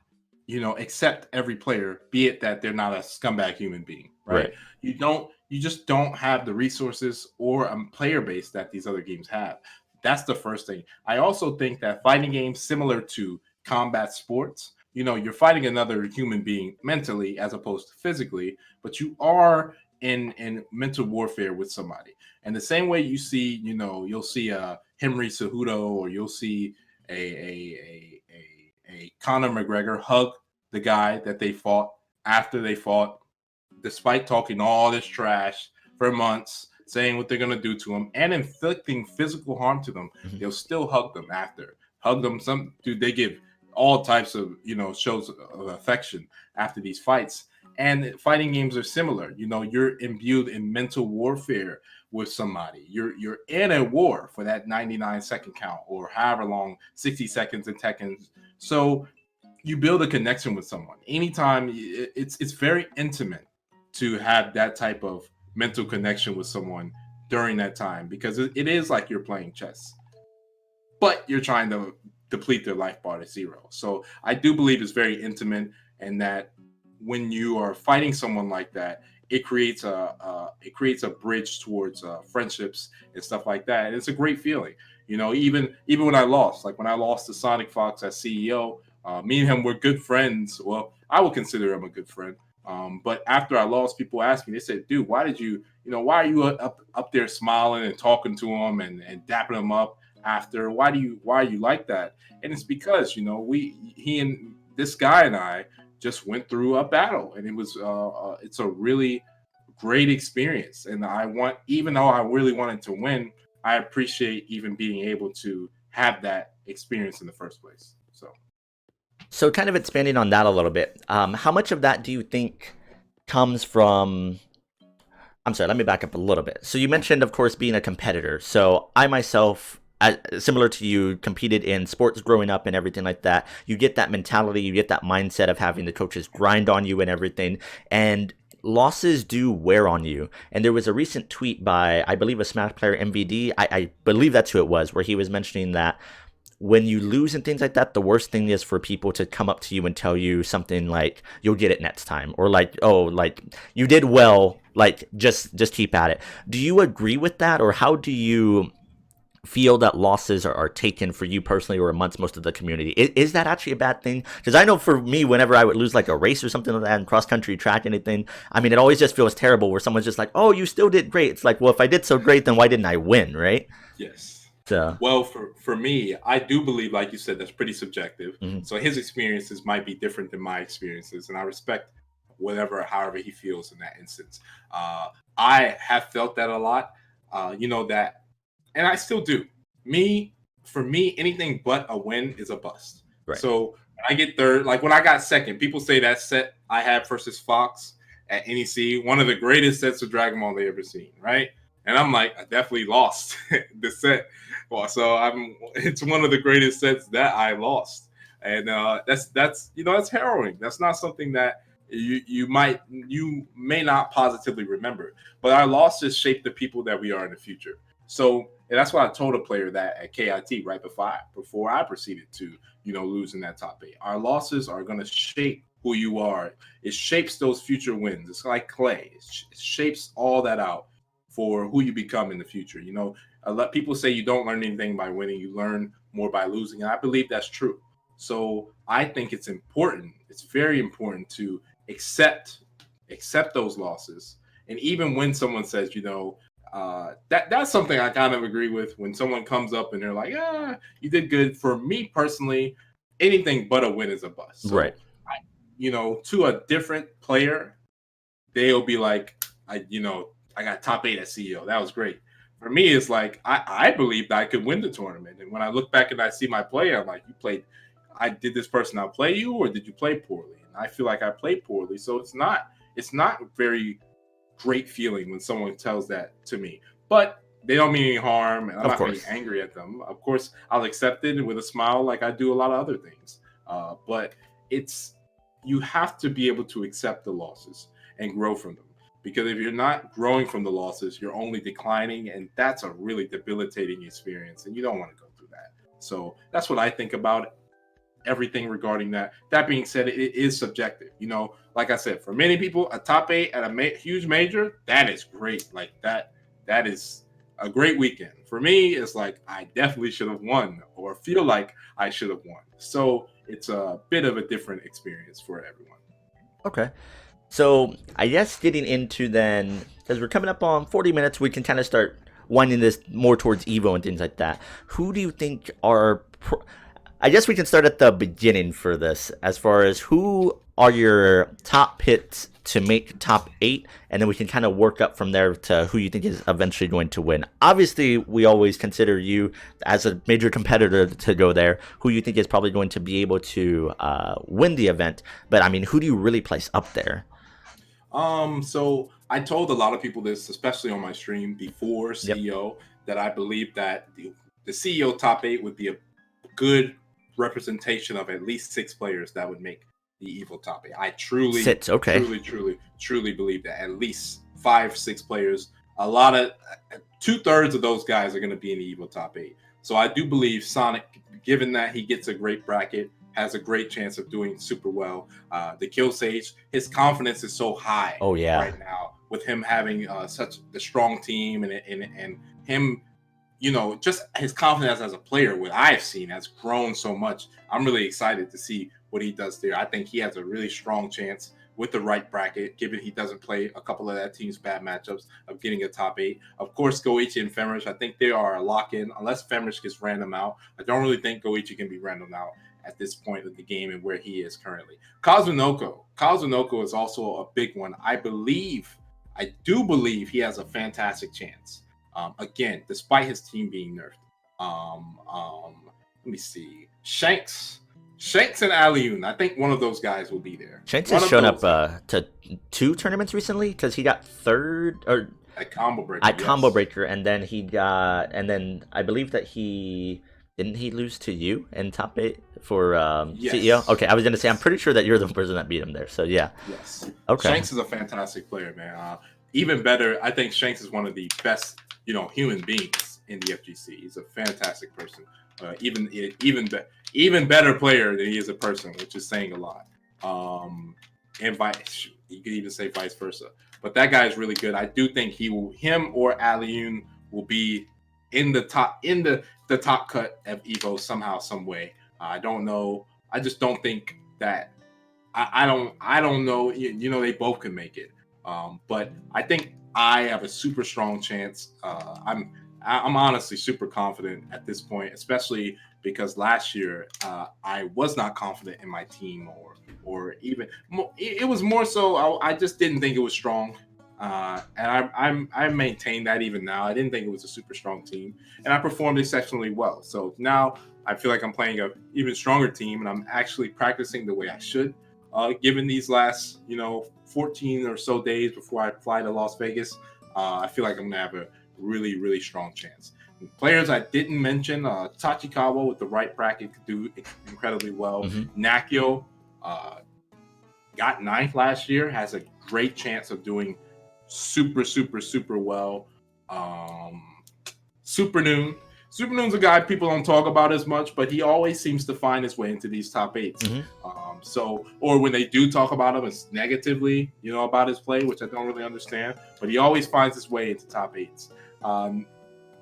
Speaker 2: accept every player, be it that they're not a scumbag human being, right? You just don't have the resources or a player base that these other games have. That's the first thing. I also think that fighting games, similar to combat sports, you're fighting another human being mentally as opposed to physically, but you are in mental warfare with somebody. And the same way you see, you'll see a Henry Cejudo, or you'll see a Conor McGregor hug the guy that they fought after they fought, despite talking all this trash for months saying what they're going to do to them, and inflicting physical harm to them,
Speaker 1: Mhm.
Speaker 2: they'll still hug them after. Hug them. They give all types of, shows of affection after these fights. And fighting games are similar. You're imbued in mental warfare with somebody. You're in a war for that 99-second count, or however long, 60 seconds in Tekken. So you build a connection with someone. Anytime, it's very intimate to have that type of mental connection with someone during that time, because it is like you're playing chess, but you're trying to deplete their life bar to zero. So I do believe it's very intimate, and that when you are fighting someone like that, it creates a bridge towards friendships and stuff like that. And it's a great feeling. Even when I lost, like when I lost to Sonic Fox as CEO, me and him were good friends. Well, I would consider him a good friend. But after I lost, people asked me, they said, dude, why are you up there smiling and talking to him and dapping him up after? Why are you like that? And it's because, he and this guy and I just went through a battle, and it's a really great experience. And even though I really wanted to win, I appreciate even being able to have that experience in the first place.
Speaker 1: So kind of expanding on that a little bit, how much of that do you think comes from... I'm sorry, let me back up a little bit. So you mentioned, of course, being a competitor. So I myself, similar to you, competed in sports growing up and everything like that. You get that mentality, you get that mindset of having the coaches grind on you and everything. And losses do wear on you. And there was a recent tweet by, I believe, a Smash player, MVD. I believe that's who it was, where he was mentioning that when you lose and things like that, the worst thing is for people to come up to you and tell you something like, you'll get it next time, or like, oh, like, you did well, like, just keep at it. Do you agree with that, or how do you feel that losses are taken for you personally or amongst most of the community? Is that actually a bad thing? Because I know for me, whenever I would lose like a race or something like that in cross-country track, anything, I mean, it always just feels terrible where someone's just like, oh, you still did great. It's like, well, if I did so great, then why didn't I win, right?
Speaker 2: Yes.
Speaker 1: So,
Speaker 2: well, for me, I do believe, like you said, that's pretty subjective.
Speaker 1: mm-hmm.
Speaker 2: So his experiences might be different than my experiences, and I respect however he feels in that instance. I have felt that a lot, that, and I still do. For me, anything but a win is a bust.
Speaker 1: Right.
Speaker 2: So when I get third, like when I got second, people say that set I had versus Fox at NEC, one of the greatest sets of Dragon Ball they ever seen, right? And I'm like, I definitely lost the set. Well, so it's one of the greatest sets that I lost. And that's harrowing. That's not something that you may not positively remember. But our losses shape the people that we are in the future. So that's why I told a player that at KIT right before I proceeded to, losing that top 8. Our losses are going to shape who you are. It shapes those future wins. It's like clay. It shapes all that out for who you become in the future. A lot of people say you don't learn anything by winning, you learn more by losing, and I believe that's true. So I think it's important, it's very important to accept those losses. And even when someone says, that's something I kind of agree with, when someone comes up and they're like, you did good. For me personally, anything but a win is a bust. So,
Speaker 1: right.
Speaker 2: To a different player, they'll be like, I got top 8 at CEO. That was great. For me, it's like I believed I could win the tournament. And when I look back and I see my play, I'm like, did this person outplay you, or did you play poorly? And I feel like I played poorly. So it's not very great feeling when someone tells that to me. But they don't mean any harm, and I'm not being angry at them. Of course, I'll accept it with a smile like I do a lot of other things. But you have to be able to accept the losses and grow from them. Because if you're not growing from the losses, you're only declining, and that's a really debilitating experience, and you don't want to go through that. So that's what I think about everything regarding that. That being said, it is subjective. Like I said, for many people, a top 8 at a huge major, that is great. Like that is a great weekend. For me, it's like I definitely should have won, or feel like I should have won. So it's a bit of a different experience for everyone.
Speaker 1: Okay. So I guess getting into then, as we're coming up on 40 minutes, we can kind of start winding this more towards Evo and things like that. Who do you think are... I guess we can start at the beginning for this, as far as who are your top picks to make top 8, and then we can kind of work up from there to who you think is eventually going to win. Obviously, we always consider you as a major competitor to go there, who you think is probably going to be able to win the event. But I mean, who do you really place up there?
Speaker 2: So I told a lot of people this, especially on my stream before
Speaker 1: Yep.
Speaker 2: CEO, that I believe that the CEO top 8 would be a good representation of at least 6 players that would make the Evil top 8. I truly,
Speaker 1: 6, okay.
Speaker 2: truly believe that at least 5, 6 players. A lot of 2/3 of those guys are going to be in the Evil top 8. So I do believe Sonic, given that he gets a great bracket, has a great chance of doing super well. The Kill Sage, his confidence is so high right now with him having such a strong team and him, just his confidence as a player, what I've seen, has grown so much. I'm really excited to see what he does there. I think he has a really strong chance with the right bracket, given he doesn't play a couple of that team's bad matchups, of getting a top 8. Of course, Goichi and Femrish, I think they are a lock-in, unless Femrish gets random out. I don't really think Goichi can be random out at this point of the game and where he is currently. Kazunoko is also a big one. I do believe he has a fantastic chance. Again, despite his team being nerfed. Let me see. Shanks and Aliun. I think one of those guys will be there.
Speaker 1: Shanks has shown up to 2 tournaments recently because he got 3rd or
Speaker 2: at Combo Breaker.
Speaker 1: Combo Breaker, and then I believe that didn't he lose to you in top 8 for CEO? Okay, I was gonna say I'm pretty sure that you're the person that beat him there. So yeah.
Speaker 2: Yes.
Speaker 1: Okay.
Speaker 2: Shanks is a fantastic player, man. Even better, I think Shanks is one of the best, human beings in the FGC. He's a fantastic person. Even better player than he is a person, which is saying a lot. And you could even say vice versa. But that guy is really good. I do think him or Aliun will be in the top cut of Evo somehow, some way. I don't know. I just don't think that. I don't know. They both can make it. But I think I have a super strong chance. I'm honestly super confident at this point, especially because last year I was not confident in my team, or even it was more so I just didn't think it was strong. And I maintain that even now. I didn't think it was a super strong team, and I performed exceptionally well. So now I feel like I'm playing an even stronger team, and I'm actually practicing the way I should. Given these last 14 or so days before I fly to Las Vegas, I feel like I'm gonna have a really, really strong chance. And players I didn't mention, Tachikawa with the right bracket could do incredibly well.
Speaker 1: Mm-hmm.
Speaker 2: Nakio got 9th last year, has a great chance of doing super, super, super well. Supernoon's a guy people don't talk about as much, but he always seems to find his way into these top 8s.
Speaker 1: Mm-hmm.
Speaker 2: Or when they do talk about him, it's negatively, about his play, which I don't really understand. But he always finds his way into top 8s.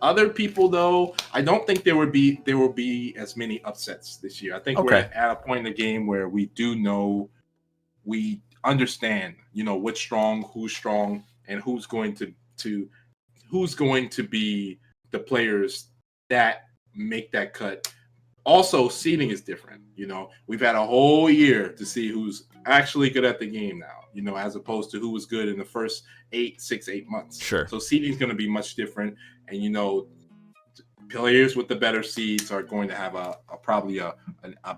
Speaker 2: Other people, though, I don't think there will be as many upsets this year. I think we're at a point in the game where we understand, who's strong, and who's going to be the players that make that cut. Also, seeding is different. We've had a whole year to see who's actually good at the game now, as opposed to who was good in the first 8 months.
Speaker 1: Sure.
Speaker 2: So seeding is going to be much different. And, players with the better seeds are going to have probably a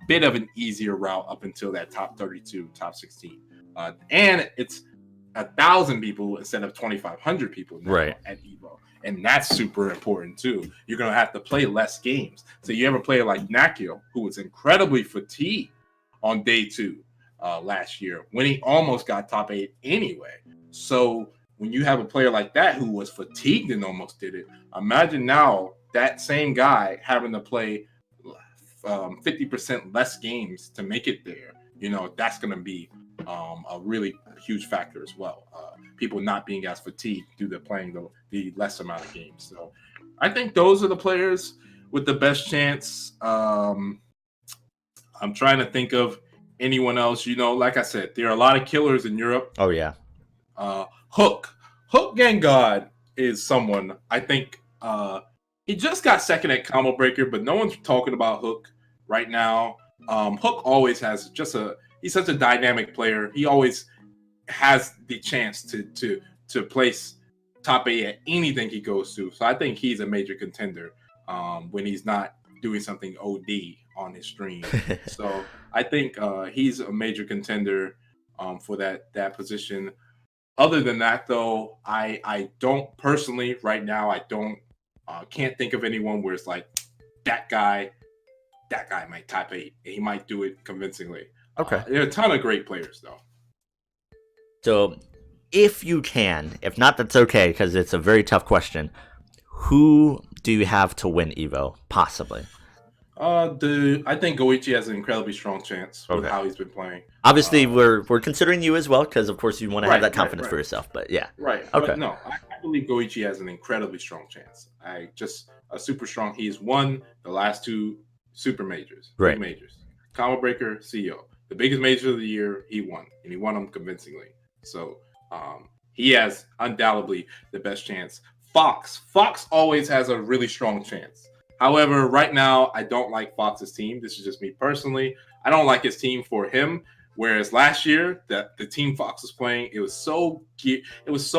Speaker 2: bit of an easier route up until that top 32, top 16. And it's 1,000 people instead of 2,500 people now at Evo. And that's super important too. You're going to have to play less games. So you have a player like Nakio, who was incredibly fatigued on day 2 last year when he almost got top 8 anyway. So when you have a player like that who was fatigued and almost did it, imagine now that same guy having to play 50% less games to make it there. That's going to be a really huge factor as well. People not being as fatigued due to playing the less amount of games. So I think those are the players with the best chance. I'm trying to think of anyone else. Like I said, there are a lot of killers in Europe.
Speaker 1: Oh yeah.
Speaker 2: Hook Gangad is someone I think he just got second at Combo Breaker, but no one's talking about Hook right now. Hook always has he's such a dynamic player. He always has the chance to place top 8 at anything he goes to. So I think he's a major contender when he's not doing something OD on his stream. So I think he's a major contender for that position. Other than that, though, I don't personally right now. I don't can't think of anyone where it's like that guy might top 8. He might do it convincingly.
Speaker 1: Okay.
Speaker 2: There are a ton of great players though.
Speaker 1: So, if you can, if not, that's okay because it's a very tough question. Who do you have to win Evo? Possibly.
Speaker 2: I think Goichi has an incredibly strong chance with how he's been playing.
Speaker 1: Obviously, we're considering you as well because, of course, you want to have that confidence for yourself. But yeah,
Speaker 2: right.
Speaker 1: Okay.
Speaker 2: But no, I believe Goichi has an incredibly strong chance. Super strong. He's won the last 2 super majors,
Speaker 1: right?
Speaker 2: Majors, Combo Breaker, CEO, the biggest major of the year. He won, and he won them convincingly. So he has undoubtedly the best chance. Fox always has a really strong chance. However, right now, I don't like Fox's team. This is just me personally. I don't like his team for him. Whereas last year, the team Fox was playing, it was so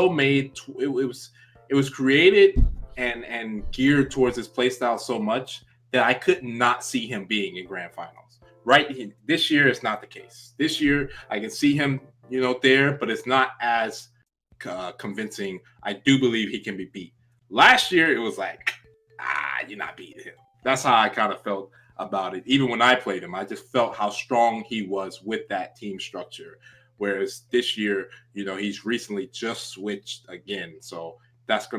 Speaker 2: made. It was created and geared towards his playstyle so much that I could not see him being in grand finals. Right this year, it's not the case. This year, I can see him, there, but it's not as convincing. I do believe he can be beat. Last year, it was like, you're not beating him. That's how I kind of felt about it. Even when I played him, I just felt how strong he was with that team structure. Whereas this year, he's recently just switched again. So that's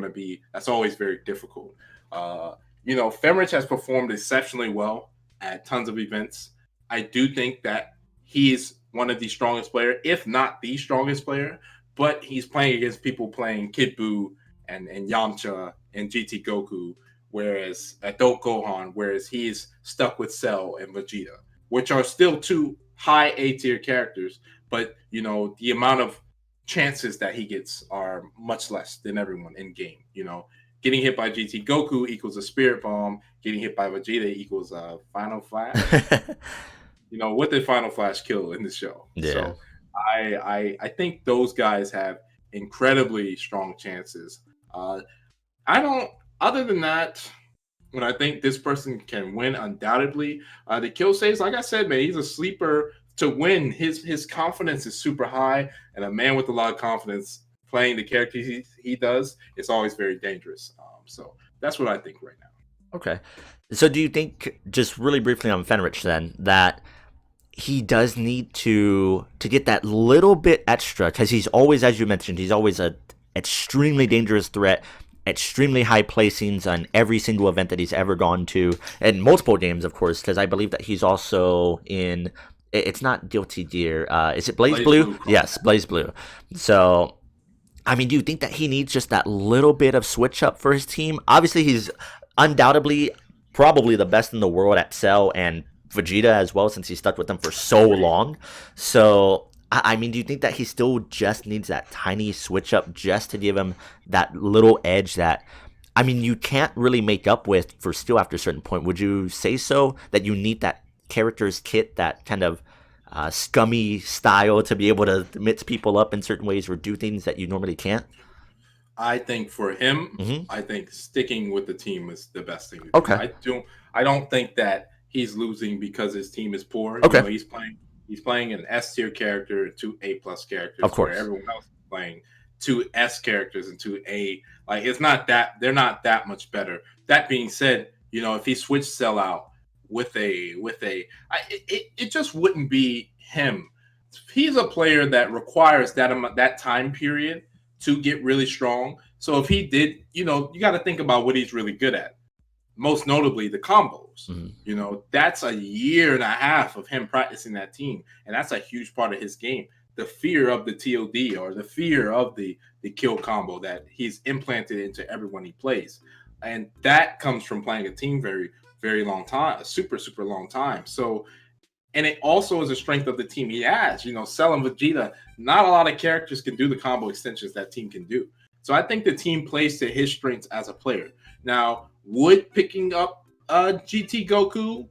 Speaker 2: always very difficult. Femrich has performed exceptionally well at tons of events. I do think that he's one of the strongest players, if not the strongest player, but he's playing against people playing Kid Buu and Yamcha and GT Goku, whereas Adult Gohan, whereas he's stuck with Cell and Vegeta, which are still 2 high A-tier characters, but the amount of chances that he gets are much less than everyone in game. Getting hit by GT Goku equals a Spirit Bomb. Getting hit by Vegeta equals a Final Flash. What did Final Flash kill in the show?
Speaker 1: Yeah.
Speaker 2: So I think those guys have incredibly strong chances. Other than that, when I think this person can win undoubtedly, the kill saves, like I said, man, he's a sleeper to win. His confidence is super high, and a man with a lot of confidence playing the character he does is always very dangerous. So that's what I think right now.
Speaker 1: Okay. So do you think, just really briefly on Fenrich then, that he does need to get that little bit extra, because he's always, as you mentioned, he's always a extremely dangerous threat, extremely high placings on every single event that he's ever gone to, and multiple games, of course, because I believe that he's also in, it's not Guilty Gear, is it Blaze Blue? Yes, Blaze Blue. So, I mean, do you think that he needs just that little bit of switch up for his team? Obviously, he's undoubtedly probably the best in the world at Cell and Vegeta as well, since he stuck with them for so long. So, I mean, do you think that he still just needs that tiny switch up just to give him that little edge that, I mean, you can't really make up with for Steel after a certain point? Would you say so, that you need that character's kit, that kind of scummy style to be able to mix people up in certain ways or do things that you normally can't?
Speaker 2: I think for him, I think sticking with the team is the best thing to do.
Speaker 1: Okay.
Speaker 2: I don't think that he's losing because his team is poor.
Speaker 1: Okay.
Speaker 2: He's playing an S tier character and 2 A+ characters.
Speaker 1: Of course.
Speaker 2: Where everyone else is playing 2 S characters and 2 A. Like, it's not that they're not that much better. That being said, if he switched Cell out it just wouldn't be him. He's a player that requires that time period to get really strong. So if he did, you got to think about what he's really good at. Most notably the combos. That's a year and a half of him practicing that team, and that's a huge part of his game. The fear of the TOD, or the fear of the kill combo that he's implanted into everyone he plays, and that comes from playing a team very, very long time, a super, super long time. So, and it also is a strength of the team he has. Cell and Vegeta, not a lot of characters can do the combo extensions that team can do. So I think the team plays to his strengths as a player. Now, would picking up GT Goku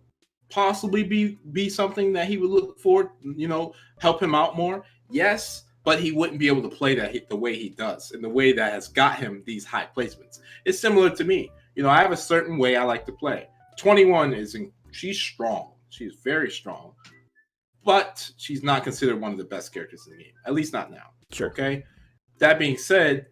Speaker 2: possibly be something that he would look for, help him out more? Yes, but he wouldn't be able to play that the way he does, in the way that has got him these high placements. It's similar to me. I have a certain way I like to play. 21 she's strong. She's very strong, but she's not considered one of the best characters in the game, at least not now.
Speaker 1: Sure.
Speaker 2: Okay. That being said,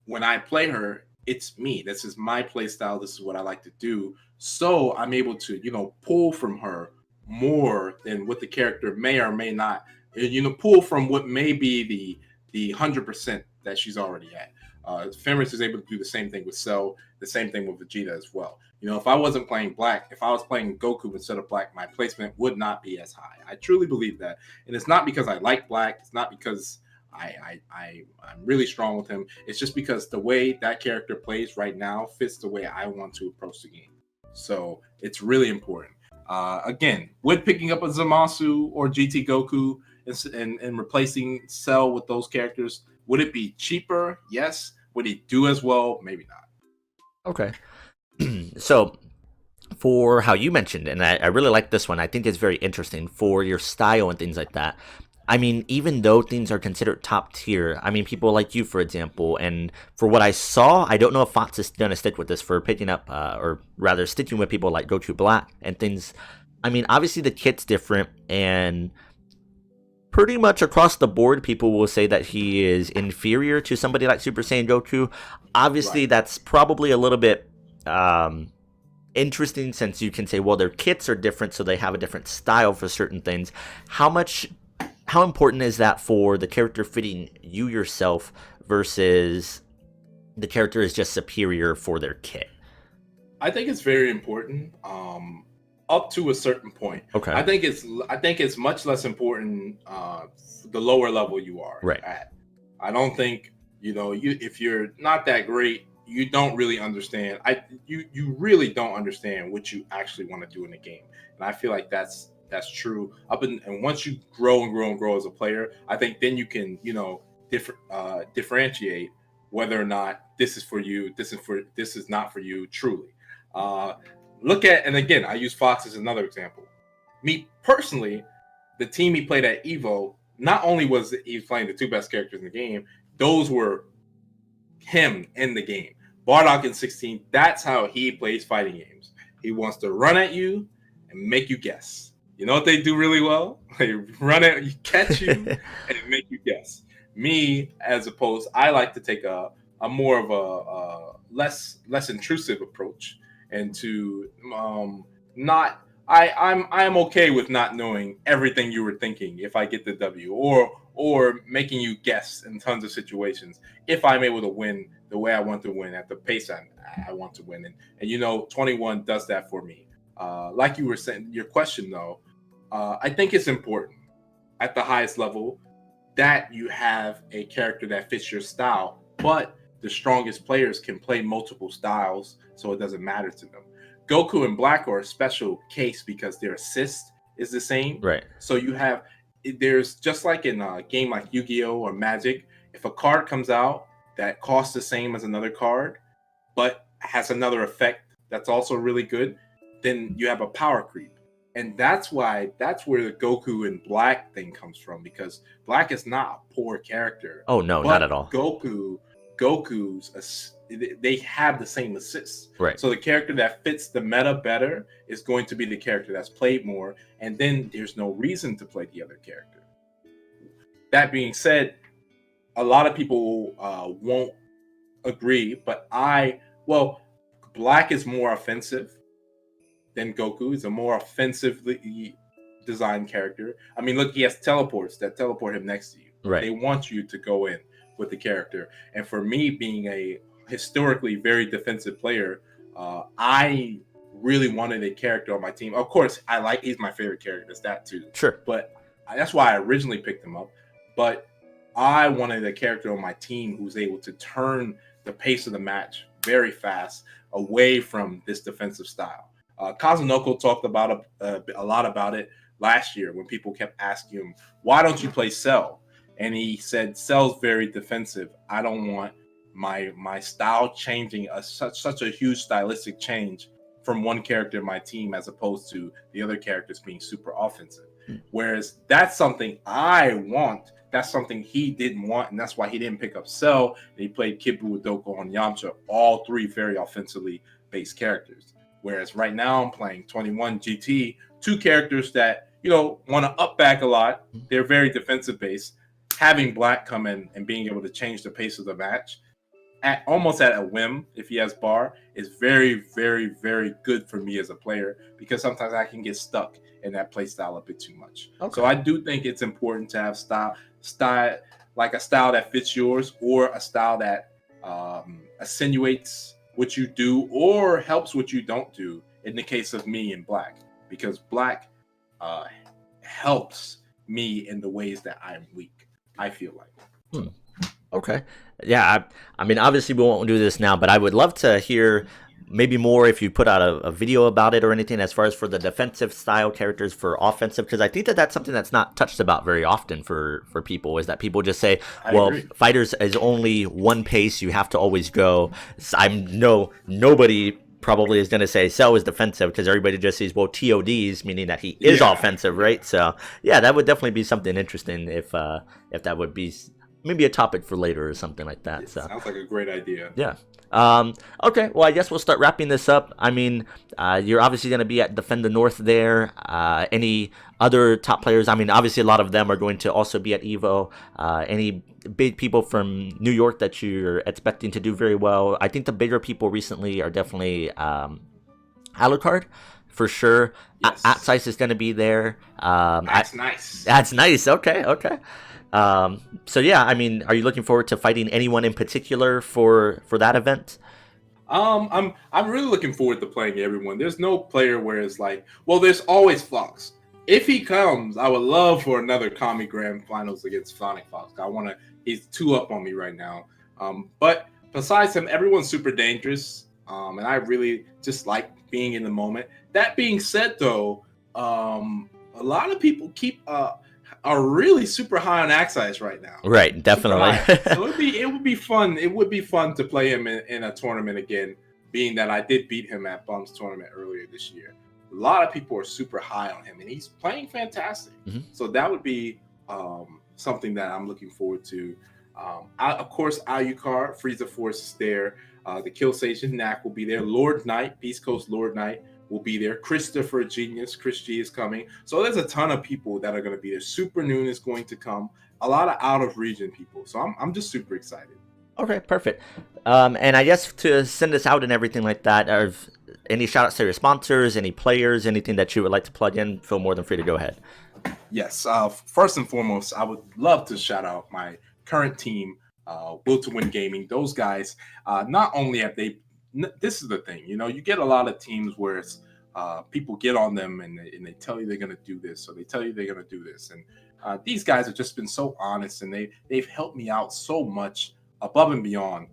Speaker 2: when I play her, it's me. This is my play style. This is what I like to do. So I'm able to, pull from her more than what the character may or may not, pull from what may be the 100% that she's already at. Fenris is able to do the same thing with Cell, the same thing with Vegeta as well. If I wasn't playing Black, if I was playing Goku instead of Black, my placement would not be as high. I truly believe that. And it's not because I like Black. It's not because I'm really strong with him. It's just because the way that character plays right now fits the way I want to approach the game. So it's really important. Again, would picking up a Zamasu or GT Goku and replacing Cell with those characters, would it be cheaper? Yes. Would he do as well? Maybe not.
Speaker 1: Okay. So for how you mentioned, and I really like this one, I think it's very interesting for your style and things like that. I mean, even though things are considered top tier, I mean, people like you, for example, and for what I saw, I don't know if Fox is going to stick with this for picking up, or rather sticking with people like Go2 Black and things. I mean, obviously the kit's different, and pretty much across the board, people will say that he is inferior to somebody like Super Saiyan Goku. Obviously,
Speaker 2: Right.
Speaker 1: That's probably a little bit interesting, since you can say, well, their kits are different, so they have a different style for certain things. How important is that for the character fitting you yourself versus the character is just superior for their kit?
Speaker 2: I think it's very important, up to a certain point.
Speaker 1: Okay.
Speaker 2: I think it's much less important the lower level you are
Speaker 1: Right.
Speaker 2: at. I don't think if you're not that great, you don't really understand. You really don't understand what you actually want to do in the game, and I feel like that's true. And once you grow and grow and grow as a player, I think then you can differentiate whether or not this is for you, this is not for you truly. And again, I use Fox as another example. Me personally, the team he played at Evo, not only was he playing the two best characters in the game, those were him in the game. Bardock in 16, that's how he plays fighting games. He wants to run at you and make you guess. You know what they do really well? They run at you, catch you, and make you guess. Me, as opposed, I like to take a more of a less intrusive approach, and to not. I'm okay with not knowing everything you were thinking if I get the W, or making you guess in tons of situations if I'm able to win the way I want to win at the pace I want to win. And 21 does that for me. Like you were saying, your question though, I think it's important at the highest level that you have a character that fits your style, but the strongest players can play multiple styles, so it doesn't matter to them. Goku and Black are a special case because their assist is the same.
Speaker 1: Right.
Speaker 2: So there's just like in a game like Yu-Gi-Oh or Magic, if a card comes out that costs the same as another card, but has another effect that's also really good, then you have a power creep. And that's where the Goku and Black thing comes from, because Black is not a poor character.
Speaker 1: Oh, no, not at all.
Speaker 2: Goku's, they have the same assists.
Speaker 1: Right.
Speaker 2: So the character that fits the meta better is going to be the character that's played more, and then there's no reason to play the other character. That being said, a lot of people won't agree, but Black is more offensive than Goku. Is a more offensively designed character. I mean, look, he has teleports that teleport him next to you.
Speaker 1: Right.
Speaker 2: They want you to go in with the character. And for me, being a historically very defensive player, I really wanted a character on my team. Of course, he's my favorite character. It's that too.
Speaker 1: Sure.
Speaker 2: But that's why I originally picked him up. But I wanted a character on my team who's able to turn the pace of the match very fast away from this defensive style. Kazunoko talked about a lot about it last year when people kept asking him, why don't you play Cell? And he said, Cell's very defensive. I don't want my style changing, such a huge stylistic change from one character in my team as opposed to the other characters being super offensive. Whereas that's something I want. That's something he didn't want, and that's why he didn't pick up Cell. And he played Kibu, Udoko, and Yamcha, all three very offensively based characters. Whereas right now I'm playing 21 GT, two characters that, you know, want to up back a lot. They're very defensive based. Having Black come in and being able to change the pace of the match almost at a whim, if he has bar, is very, very, very good for me as a player, because sometimes I can get stuck in that play style a bit too much. Okay. So I do think it's important to have style like a style that fits yours, or a style that accentuates what you do or helps what you don't do. In the case of me and Black, because Black helps me in the ways that I'm weak, I feel like.
Speaker 1: Okay. Yeah, I mean, obviously we won't do this now, but I would love to hear maybe more if you put out a video about it or anything, as far as for the defensive style characters for offensive, because I think that that's something that's not touched about very often for people, is that people just say, well, fighters is only one pace, you have to always go. Nobody probably is going to say Cell is defensive, because everybody just sees, well, TODs, meaning that he is offensive, right? So yeah, that would definitely be something interesting if that would be maybe a topic for later or something like that. So
Speaker 2: sounds like a great idea.
Speaker 1: Yeah. Okay, well, I guess we'll start wrapping this up. I mean, you're obviously going to be at Defend the North there. Any other top players? I mean, obviously a lot of them are going to also be at EVO. Any big people from New York that you're expecting to do very well? I think the bigger people recently are definitely Alucard, for sure.
Speaker 2: Yes.
Speaker 1: Atsice is going to be there.
Speaker 2: That's nice.
Speaker 1: That's nice. Okay. So yeah, I mean, are you looking forward to fighting anyone in particular for that event?
Speaker 2: I'm really looking forward to playing everyone. There's no player where it's like, well, there's always Fox. If he comes, I would love for another Kami Grand Finals against Sonic Fox. He's 2 up on me right now. But besides him, everyone's super dangerous. And I really just like being in the moment. That being said, though, a lot of people are really super high on Axize right now.
Speaker 1: Right, definitely.
Speaker 2: So it would be fun. It would be fun to play him in a tournament again, being that I did beat him at Bum's tournament earlier this year. A lot of people are super high on him, and he's playing fantastic. Mm-hmm. So that would be something that I'm looking forward to. Of course, Alucard, Frieza Force is there. The Kill Sage and Knack will be there. Lord Knight, Beast Coast Lord Knight will be there. Christopher Genius, Chris G is coming. So there's a ton of people that are going to be there. Super Noon is going to come. A lot of out of region people. So I'm just super excited.
Speaker 1: Okay, perfect. And I guess to send us out and everything like that, are any shout outs to your sponsors, any players, anything that you would like to plug in? Feel more than free to go ahead.
Speaker 2: Yes. First and foremost, I would love to shout out my current team, Will2Win Gaming. Those guys, not only have they, this is the thing, you get a lot of teams where it's people get on them and they tell you they're going to do this, or they tell you they're going to do this. And these guys have just been so honest, and they've helped me out so much above and beyond,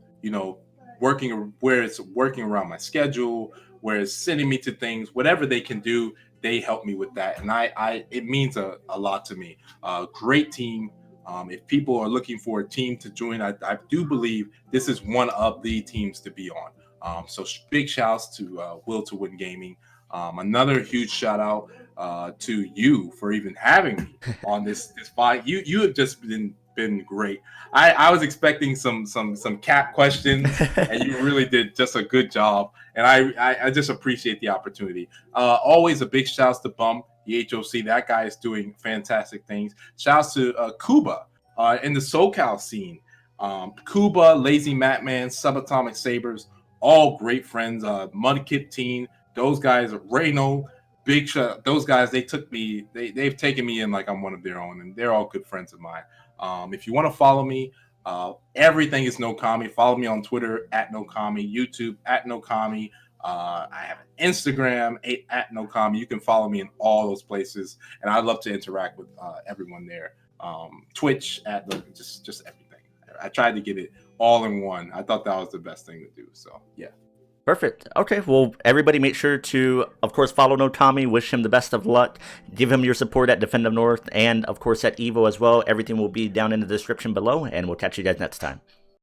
Speaker 2: working around my schedule, where it's sending me to things, whatever they can do, they help me with that. And it means a lot to me. Great team. If people are looking for a team to join, I do believe this is one of the teams to be on. So big shouts to Will2Win Gaming. Another huge shout out to you for even having me on this fight. You have just been great. I was expecting some cap questions, and you really did just a good job. And I just appreciate the opportunity. Always a big shouts to Bump, the HOC. That guy is doing fantastic things. Shouts to Kuba in the SoCal scene. Kuba, Lazy Matman, Subatomic Sabers, all great friends. Mudkip Teen, those guys, Reno, big shot. Those guys, they've taken me in like I'm one of their own, and they're all good friends of mine. If you want to follow me, everything is KnowKami. Follow me on Twitter at KnowKami, YouTube at KnowKami. I have an Instagram at KnowKami. You can follow me in all those places, and I'd love to interact with everyone there. Twitch at just everything. I tried to get it all in one. I thought that was the best thing to do. So yeah.
Speaker 1: Perfect. Okay, well, everybody make sure to, of course, follow KnowKami, wish him the best of luck, give him your support at Defend of North, and, of course, at EVO as well. Everything will be down in the description below, and we'll catch you guys next time.